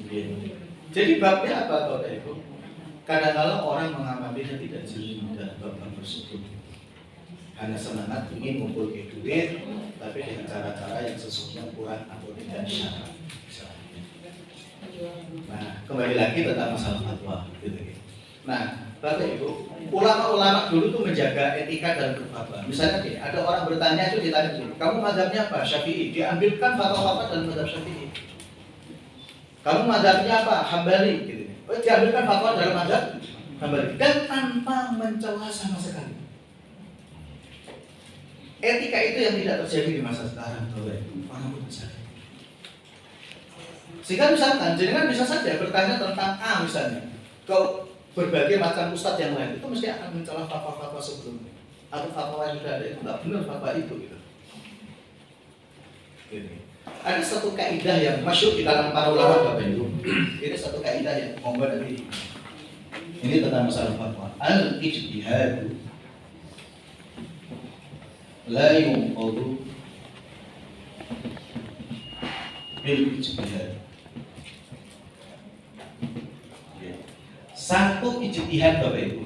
Gitu. Jadi babnya apa Bapak Ibu? Kadang-kadang orang mengamatinya tidak jeli dalam bab tersebut. Hanya semangat ingin ngumpul duit, tapi dengan cara-cara yang sesungguhnya kurang atau tidak syarat. Nah, kembali lagi tentang masalah fatwa, gitu. Nah, Bapak Ibu, ulama-ulama dulu tuh menjaga etika dalam berfatwa. Misalnya nih, ada orang bertanya itu ditanya dulu, kamu mazhabnya apa? Syafi'i. Diambilkan fatwa-fatwa dalam mazhab Syafi'i. Kamu mazhabnya apa? Hambali, gitu. Diambilkan fatwa dalam mazhab Hambali dan tanpa mencela sama sekali. Etika itu yang tidak terjadi di masa sekarang, Bapak Ibu. Orang pun bisa. Sehingga misalkan, jenengan bisa saja bertanya tentang A misalnya ke berbagai macam ustadz yang lain, itu mesti akan mencela fatwa-fatwa sebelumnya atau fatwa yang sudah ada itu nggak benar fatwa itu gitu. Ada satu kaidah yang masyhur di kalangan para ulama Bapak Ibu. Ini satu kaidah yang membuat dari ini tentang masalah fatwa. Al-ijtihad la yunqadu bil ijtihad. Satu ijtihad Bapak Ibu,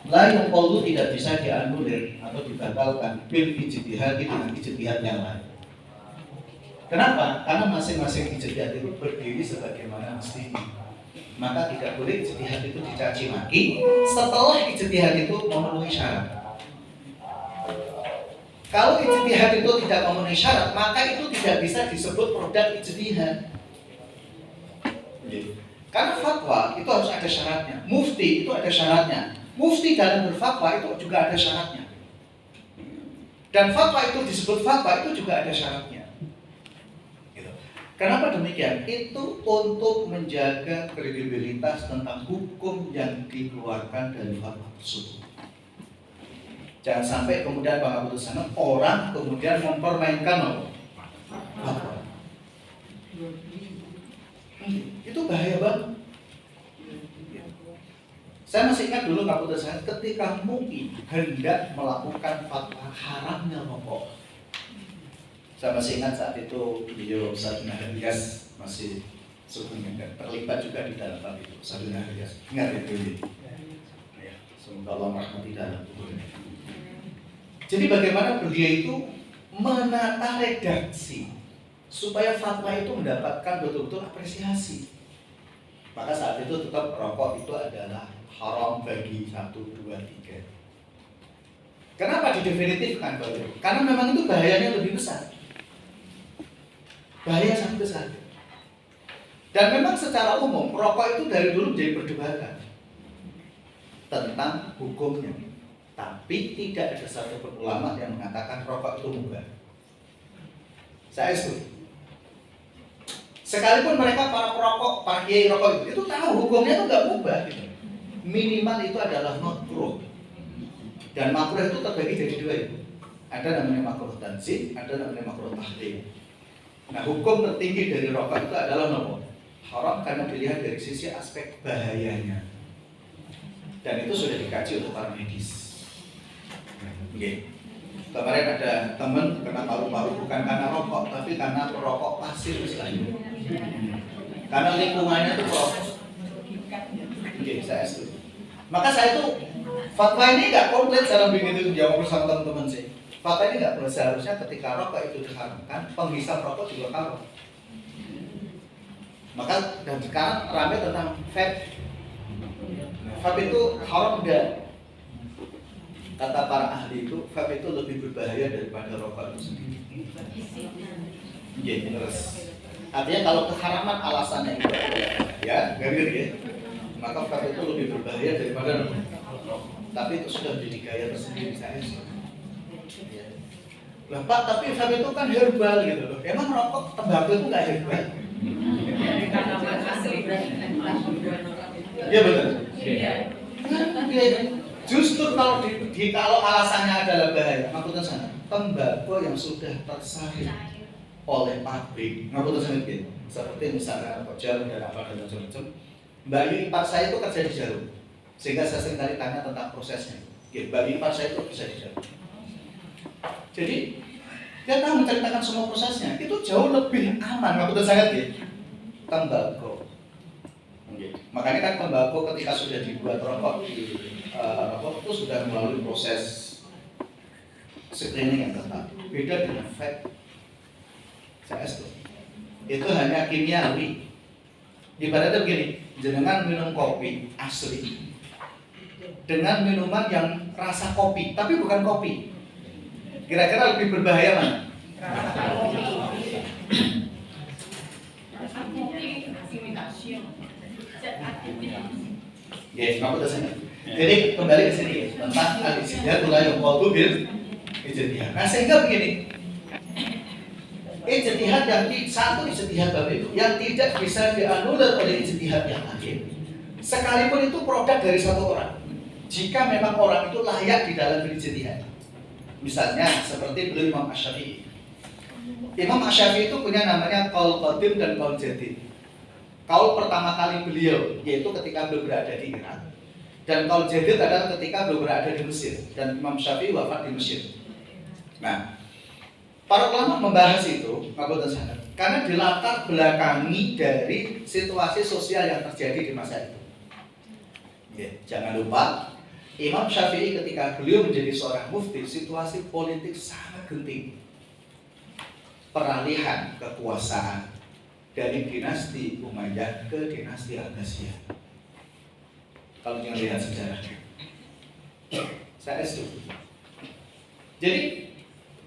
la yunqadu tidak bisa dianulir atau dibatalkan bil ijtihad dengan ijtihad yang lain. Kenapa? Karena masing-masing ijtihad itu berdiri sebagaimana mestinya. Maka tidak boleh ijtihad itu dicaci maki setelah ijtihad itu memenuhi syarat. Kalau ijtihad itu tidak memenuhi syarat, maka itu tidak bisa disebut produk ijtihad. Karena fatwa itu harus ada syaratnya. Mufti itu ada syaratnya. Mufti dalam berfatwa itu juga ada syaratnya. Dan fatwa itu disebut fatwa itu juga ada syaratnya. Gitu. Kenapa demikian? Itu untuk menjaga kredibilitas tentang hukum yang dikeluarkan dari fatwa tersebut. Jangan sampai kemudian keputusan orang kemudian mempermainkan fatwa. Itu bahaya banget. Saya masih ingat dulu Kapolda saya ketika MUI hendak melakukan fatwa haramnya rokok. Saya masih ingat saat itu beliau Ustaz Naharias masih sungguhnya dan terlibat juga di dalam hal itu. Ustaz Naharias ingat itu ya, semoga Allah merahmati dalam kuburnya. Jadi bagaimana beliau itu menata redaksi supaya fatwa itu mendapatkan betul-betul apresiasi. Maka saat itu tetap rokok itu adalah haram bagi 1, 2, 3. Kenapa didefinitifkan? Karena memang itu bahayanya lebih besar. Bahaya sangat besar. Dan memang secara umum rokok itu dari dulu menjadi perdebatan tentang hukumnya. Tapi tidak ada satupun ulama yang mengatakan rokok itu mubah. Saya setuju. Sekalipun mereka para perokok, para kiai rokok itu tahu hukumnya itu nggak mubah. Gitu. Minimal itu adalah makruh. Dan makruh itu terbagi jadi 2 itu. Ada namanya makruh tanzih, ada namanya makruh tahrim. Nah, hukum tertinggi dari rokok itu adalah nomor haram karena dilihat dari sisi aspek bahayanya. Dan itu sudah dikaji oleh para medis. Oke. Kemarin ada teman kena paru-paru bukan karena rokok, tapi karena perokok pasir misalnya. Karena lingkungannya itu perokok. Oke, saya setuju. Maka saya itu fatwa ini nggak komplit dalam begitu jawab bersama teman-teman sih. Fatwa ini nggak seharusnya ketika rokok itu diharamkan, penghisap rokok juga haram. Maka dan sekarang ramai tentang vape. Vape itu haram enggak? Kata para ahli itu, vape itu lebih berbahaya daripada rokok itu sendiri. Iya, terus. Artinya kalau keharaman alasannya itu ya, garis ya. Maka vape itu lebih berbahaya daripada rokok. Tapi itu sudah menjadi gaya tersendiri saya sih. Lah Pak, tapi vape itu kan herbal gitu loh. Emang rokok tembakau itu nggak herbal? Iya benar. Iya. Justru kalau kalau alasannya adalah bahaya, maksudnya sana tembakau yang sudah tersaring oleh pabrik, maksudnya sana gitu. Seperti misalnya rokok jarum dan apa dan macam-macam. Mbak Yu ipar saya itu kerja di Jarum, sehingga saya sering kali tanya tentang prosesnya. Mbak Yu ipar saya itu kerja di Jarum. Jadi dia tahu menceritakan semua prosesnya, itu jauh lebih aman, maksudnya sangat ya. Tembakau. Makanya kan tembakau ketika sudah dibuat rokok rokok itu sudah melalui proses screening yang ketat. Beda dengan vape. Itu hanya kimiawi. Ibaratnya begini, jenengan minum kopi asli dengan minuman yang rasa kopi, tapi bukan kopi. Kira-kira lebih berbahaya mana? Rasa kopi. Ya, kamu udah sana. Jadi kembali ke sini tentang al-ijtihad la yuqadu bil ijtihad. Nah, sehingga begini. Ijtihad yang satu ijtihad itu yang tidak bisa dianulir oleh ijtihad yang lain. Sekalipun itu produk dari satu orang. Jika memang orang itu layak di dalam berijtihad. Misalnya seperti beliau Imam Asy-Syafi'i. Imam Asy-Syafi'i itu punya namanya qaul qadim dan qaul jadid. Qaul pertama kali beliau yaitu ketika beliau berada di Irak. Dan qaul jadid adalah ketika beliau berada di Mesir dan Imam Syafi'i wafat di Mesir. Nah, para ulama membahas itu karena dilatar belakangi dari situasi sosial yang terjadi di masa itu. Ya, jangan lupa Imam Syafi'i ketika beliau menjadi seorang mufti, situasi politik sangat genting. Peralihan kekuasaan dari dinasti Umayyah ke dinasti Abbasiyah. Kalau kita lihat sejarahnya, saya setuju. Jadi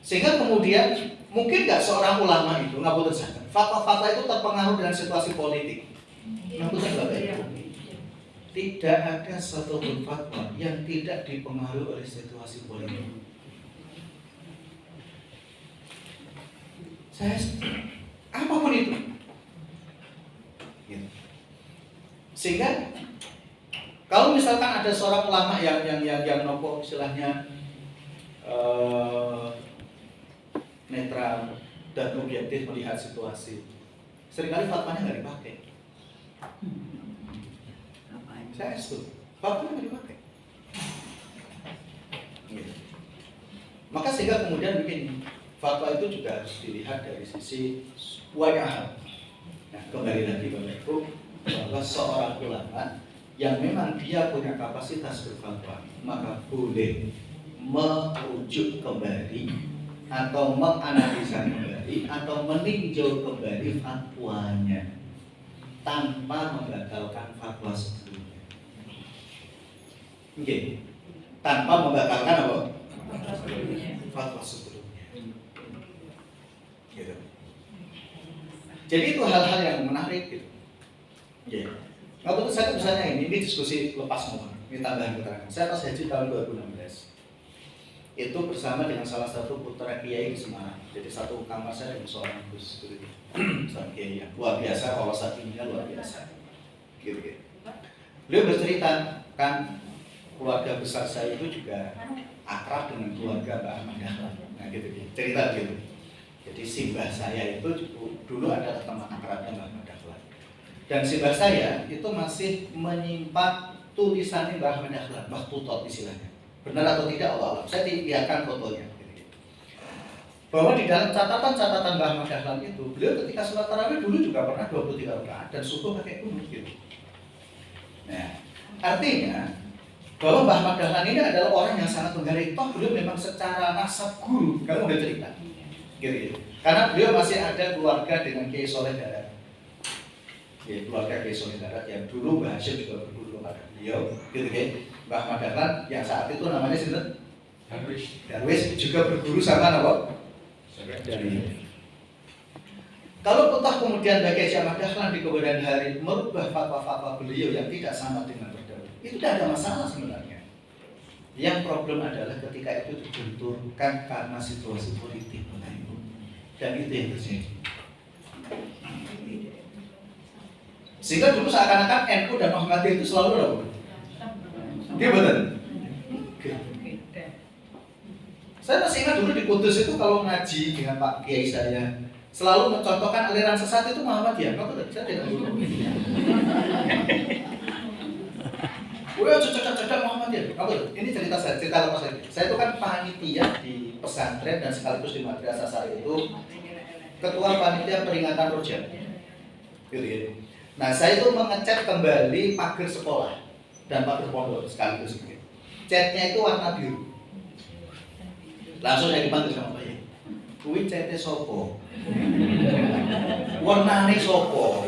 sehingga kemudian mungkin nggak seorang ulama itu nggak boleh sadar fatwa-fatwa itu terpengaruh dengan situasi politik. Tidak ada satu fatwa yang tidak dipengaruhi oleh situasi politik. Saya apapun itu. Sehingga kalau misalkan ada seorang ulama yang nopo istilahnya netral dan objektif melihat situasi, seringkali fatwanya nggak dipakai. Saya setuju, fatwanya nggak dipakai. Gitu. Maka sehingga kemudian begini, fatwa itu juga harus dilihat dari sisi wajah. Nah, kembali lagi Bapak Ibu, bahwa seorang ulama yang memang dia punya kapasitas berfatwa, maka boleh merujuk kembali atau menganalisa kembali atau meninjau kembali fatwanya tanpa membatalkan fatwa sebelumnya. Oke, tanpa membatalkan apa? Fatwa sebelumnya. Gitu. Jadi itu hal-hal yang menarik gitu. Yeah. Nggak betul saya misalnya ini diskusi lepas momen, ini tambahan keterangan. Saya pas haji tahun 2016 itu bersama dengan salah satu putra kiai di Semarang. Jadi satu kamar saya dengan seorang Gus gitu, sama kiai yang luar biasa, wawasan ilmunya luar biasa. Gitu. Beliau bercerita kan keluarga besar saya itu juga akrab dengan keluarga Mbak Ahmad Dahlan. Nah gitu. Cerita gitu. Jadi simbah saya itu dulu adalah teman akrabnya Mbak Ahmad Dahlan. Dan simbah saya itu masih menyimpan tulisannya Mbah Ahmad Dahlan, Mbah Tutot istilahnya. Benar atau tidak Allah alam. Saya lihatkan fotonya. Bahwa di dalam catatan-catatan Mbah Ahmad Dahlan itu, beliau ketika sholat tarawih dulu juga pernah 23 rakaat dan subuh pakai kunut gitu. Nah, artinya bahwa Mbah Ahmad Dahlan ini adalah orang yang sangat menghargai. Toh beliau memang secara nasab guru, kamu udah cerita. Gitu. Karena beliau masih ada keluarga dengan Kiai Soleh Darat. Ya, keluarga Kiai Soleh Darat yang dulu Mbah Hasyim juga berguru kepada beliau, gitu kan. Mbah Ahmad Dahlan yang saat itu namanya sinten? Darwis juga berguru sama apa? Dari. Kalau toh kemudian bagi Ahmad Dahlan di kemudian hari merubah fatwa-fatwa beliau yang tidak sama dengan terdahulu, itu tidak ada masalah sebenarnya. Yang problem adalah ketika itu dibenturkan karena situasi politik, dan itu yang terjadi. Sehingga dulu seakan-akan NU dan Muhammadiyah itu selalu apa? Dia betul. Saya masih ingat dulu di Kudus itu kalau ngaji dengan Pak Kiai saya selalu mencontohkan aliran sesat itu Muhammadiyah. Apa betul? Saya tidak tahu. Udah cocok-cocok Muhammadiyah. Apa betul? Ini cerita lepas lagi. Saya itu kan panitia di pesantren dan sekaligus di Madrasah Sari itu ketua panitia peringatan Roja. Gitu ya. Nah, saya itu mengecat kembali pagar sekolah dan pagar pondok sekaligus. Catnya itu warna biru. Langsung saya dipanggil sama Pak Yai. Kuwi catnya sopo? Warnane sopo?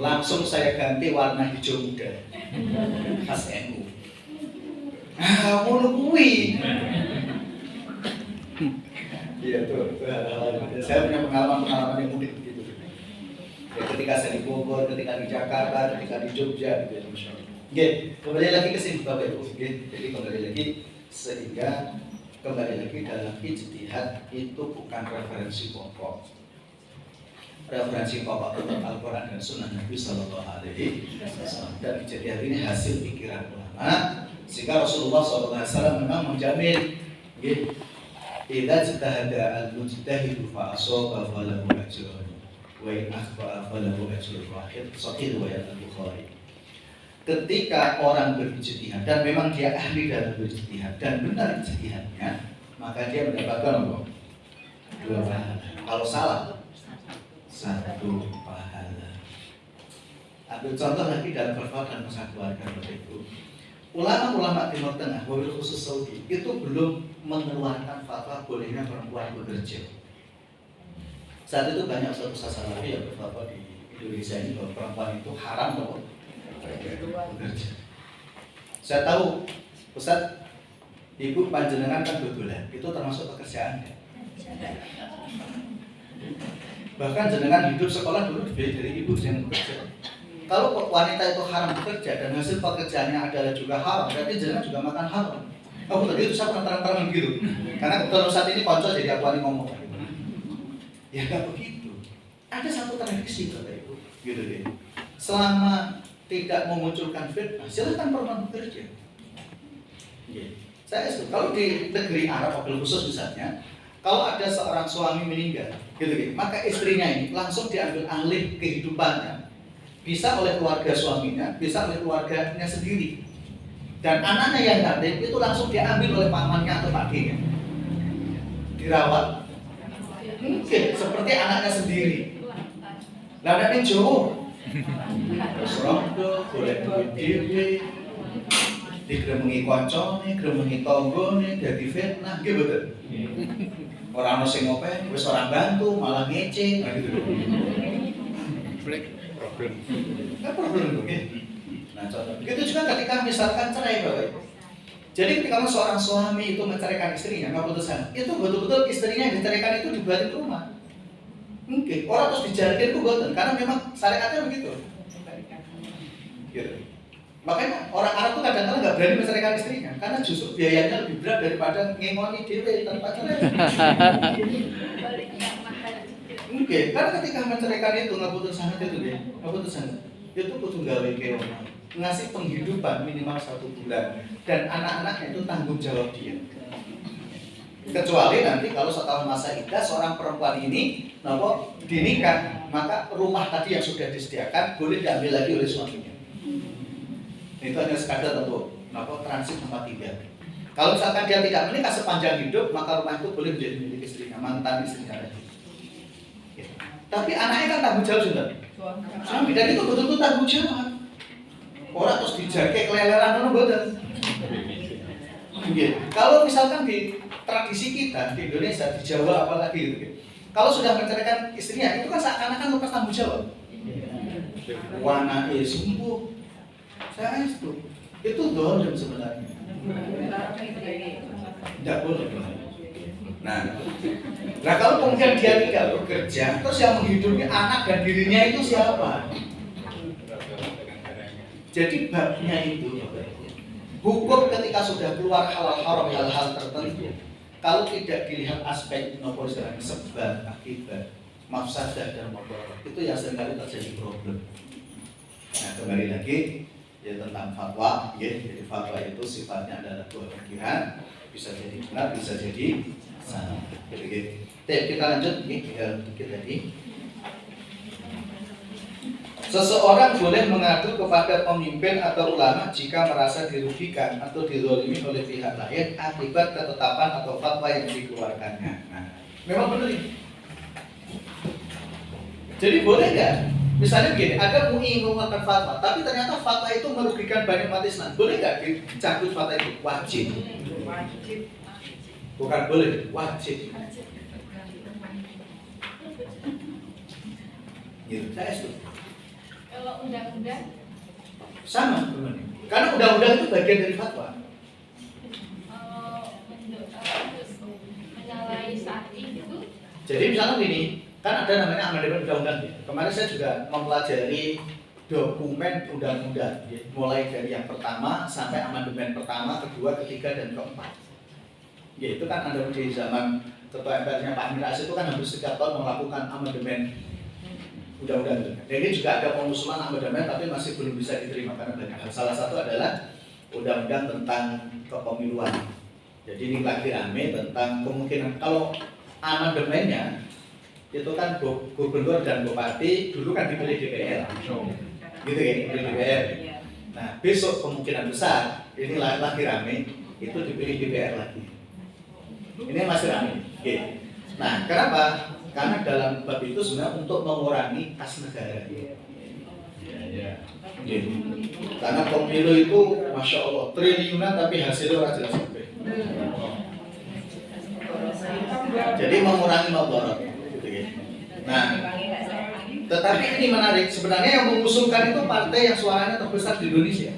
Langsung saya ganti warna hijau muda. Khas NU. Ah, ngono kuwi. Iya tuh, saya punya pengalaman yang unik gitu. Ya, ketika saya di Bogor, ketika di Jakarta, ketika di Jogja, gitu ya. Oke, kembali lagi ke sini Bapak Ibu. Jadi kembali lagi sehingga kembali lagi dalam ijtihad itu bukan referensi pokok. Referensi pokok itu Al-Quran dan Sunnah Nabi Sallallahu Alaihi Wasallam. Dan ijtihad ini hasil pikiran ulama. Sehingga Rasulullah SAW memang menjamin, idza ijtahada al-mujtahidu fa asaba falahu ajrun wa in akhta'a falahu ajrun wahid. Sahih riwayat Al-Bukhari. Ketika orang berijtihad dan memang dia ahli dalam berijtihad dan benar ijtihadnya, maka dia mendapatkan apa? 2 pahala. Kalau salah, 1 pahala. Ambil contoh lagi dalam perfatwa masalah keluarga Bapak Ibu. Ulama-ulama Timur Tengah, wabil khusus Saudi, itu belum mengeluarkan fatwa bolehnya perempuan bekerja. Saat itu banyak Ustaz Salafi yang berfatwa di Indonesia ini bahwa perempuan itu haram loh bekerja. Saya tahu, Ustaz, Ibu panjenengan kan dodolan, itu termasuk pekerjaan ya? Bahkan jenengan hidup sekolah dulu dari ibu yang bekerja. Kalau wanita itu haram bekerja dan hasil pekerjaannya adalah juga haram, berarti jenengan juga makan haram. Oh betul, itu saya pernah terang-terang gitu. Karena kebetulan saat ini konco jadi aku ngomong. Ya nggak begitu. Ada satu tradisi Bapak Ibu, gitu deh. Selama tidak memunculkan fitnah, silahkan perempuan bekerja. Saya itu kalau di negeri Arab, wabil khusus misalnya, kalau ada seorang suami meninggal, gitu, maka istrinya ini langsung diambil alih kehidupannya, bisa oleh keluarga suaminya, bisa oleh keluarganya sendiri, dan anaknya yang yatim itu langsung diambil oleh pamannya atau pakenya, dirawat, mungkin seperti anaknya sendiri. Lah nek Jawa, terus rondo, golek duit dhewe, digremengi kancane, gremengi tanggane, dadi fitnah, nggih mboten? Ora ono sing ngopeni, wis ora bantu, malah ngece, nah gitu. Problem. Kan problem nggih. Nah, contoh. Begitu juga ketika misalkan cerai, Bapak Ibu. Jadi ketika seorang suami itu menceraikan istrinya, keputusan, itu betul-betul istrinya yang diceraikan itu dibuatin rumah. Mungkin orang terus dijadikan itu boten, karena memang syariatnya begitu. Gitu. Makanya orang Arab tuh kadang-kadang nggak berani menceraikan istrinya, karena justru biayanya lebih berat daripada ngengoni dhewe tanpa cerai. Mungkin karena ketika menceraikan itu ngaputusan itu deh, ngaputusan itu kudu gawe keong, ngasih penghidupan minimal 1 bulan, dan anak-anaknya itu tanggung jawab dia. Kecuali nanti kalau setelah masa iddah seorang perempuan ini dinikah, maka rumah tadi yang sudah disediakan boleh diambil lagi oleh suaminya. Itu hanya sekadar untuk transit tempat tinggal. Kalau misalkan dia tidak menikah sepanjang hidup, maka rumah itu boleh menjadi milik istrinya, mantan istrinya tadi. Ya. Tapi anaknya kan tanggung jawab sudah. Suami, dan itu betul-betul tanggung jawab. Orang terus dijaga keleleran ono mboten. Kalau misalkan di tradisi kita di Indonesia, di Jawa apalagi gitu. Kalau sudah menceraikan istrinya, itu kan seakan-akan lepas tanggung jawab. Wana sembuh. Saya itu dolim sebenarnya. Tidak boleh. Nah kalau kemudian dia tidak bekerja, terus yang menghidupi anak dan dirinya itu siapa? Jadi babnya itu, hukum ketika sudah keluar halal haram hal-hal tertentu, kalau tidak dilihat aspek sebab akibat mafsadah dan mudarat, itu yang seringkali terjadi problem. Nah kembali lagi ya tentang fatwa, ya, jadi fatwa itu sifatnya adalah buah pikiran, bisa jadi benar, bisa jadi salah. Jadi kita lanjut dikit tadi. Seseorang boleh mengadu kepada pemimpin atau ulama jika merasa dirugikan atau dizalimi oleh pihak lain akibat ketetapan atau fatwa yang dikeluarkannya. Nah, memang benar ini. Jadi boleh nggak? Misalnya begini, ada MUI mengeluarkan fatwa, tapi ternyata fatwa itu merugikan banyak umat Islam. Boleh nggak dicabut fatwa itu? Wajib. Bukan boleh, wajib. Gitu, saya setuju. Kalau undang-undang sama teman. Karena undang-undang itu bagian dari fatwa. Menyalahi syar'i itu. Jadi misalnya gini, kan ada namanya amandemen undang-undang. Kemarin saya juga mempelajari dokumen undang-undang, mulai dari yang pertama sampai amandemen pertama, kedua, ketiga, dan keempat. Ya itu kan ada di zaman Ketua MPR-nya Pak Amin Rais itu kan hampir setiap tahun melakukan amandemen undang-undang. Dan ini juga ada pengusulan amandemen tapi masih belum bisa diterima karena banyak hal. Salah satu adalah undang-undang tentang kepemiluan. Jadi ini lagi rame tentang kemungkinan kalau amandemennya itu kan gubernur dan bupati dulu kan dipilih DPR, gitu ya, dipilih DPR. Nah besok kemungkinan besar ini lagi rame itu dipilih DPR lagi. Ini masih rame. Oke. Nah kenapa? Karena dalam bab itu sebenarnya untuk mengurangi kas negara. Karena pemilu itu, masya Allah, triliunan tapi hasilnya ora jelas. Jadi mengurangi mudarat. Nah, tetapi ini menarik. Sebenarnya yang mengusulkan itu partai yang suaranya terbesar di Indonesia.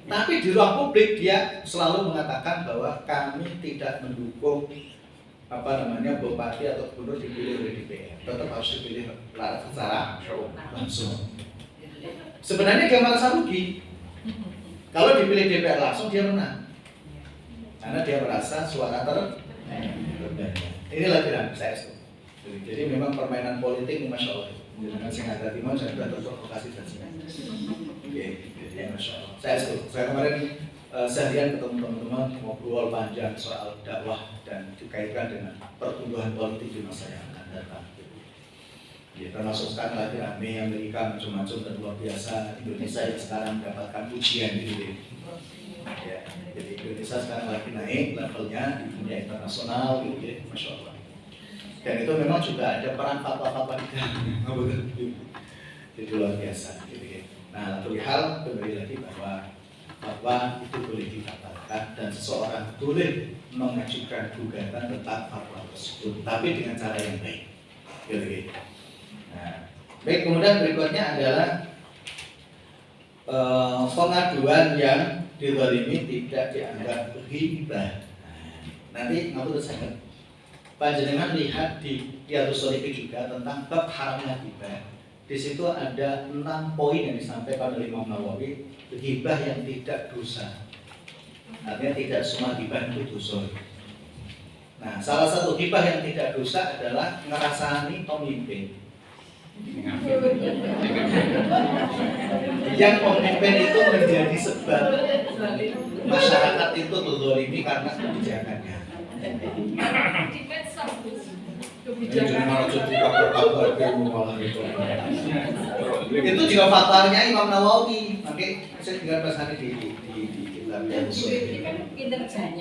Tapi di ruang publik dia selalu mengatakan bahwa kami tidak mendukung bupati atau gubernur dipilih oleh DPR, tetap harus dipilih secara langsung. Sebenarnya dia merasa rugi. Kalau dipilih DPR langsung dia menang, karena dia merasa suara terbanyak. Inilah kira saya setuju. Jadi memang permainan politik ini masya Allah. Dengan sing ada timur saya sudah terprovokasi dan sebagainya. Oke, jadi masya Allah. Saya setuju. Saya kemarin seharian ketemu teman-teman ngobrol panjang soal dakwah dan dikaitkan dengan pertumbuhan politik di masa yang akan datang. Ya, termasuk sekarang lagi rame Amerika macam-macam dan luar biasa. Indonesia yang sekarang mendapatkan pujian gitu. Ya, jadi Indonesia sekarang lagi naik levelnya di dunia internasional gitu ya, Masya Allah. Dan itu memang juga ada peran fatwa-fatwa di dalamnya, jadi luar biasa gitu ya. Nah, lalu hal kembali lagi bahwa fatwa itu boleh dibatalkan dan seseorang boleh mengajukan gugatan tentang fatwa tersebut, tapi dengan cara yang baik gitu ya. Nah, baik, kemudian berikutnya adalah pengaduan yang dizalimi tidak dianggap ghibah. Nanti ngapun saya panjenengan lihat di Riyadhus Shalihin juga tentang bab haramnya ghibah. Di situ ada 6 poin yang disampaikan oleh Imam Nawawi, ghibah yang tidak dosa. Artinya tidak semua ghibah itu dosa. Nah, salah satu ghibah yang tidak dosa adalah ngerasani pemimpin. Yang pemimpin itu menjadi sebab masyarakat itu terzalimi karena kebijakannya. Di medsos itu juga fatwanya Imam Nawawi. Oke, saya tinggal pesan di kitab yang kan kinerjanya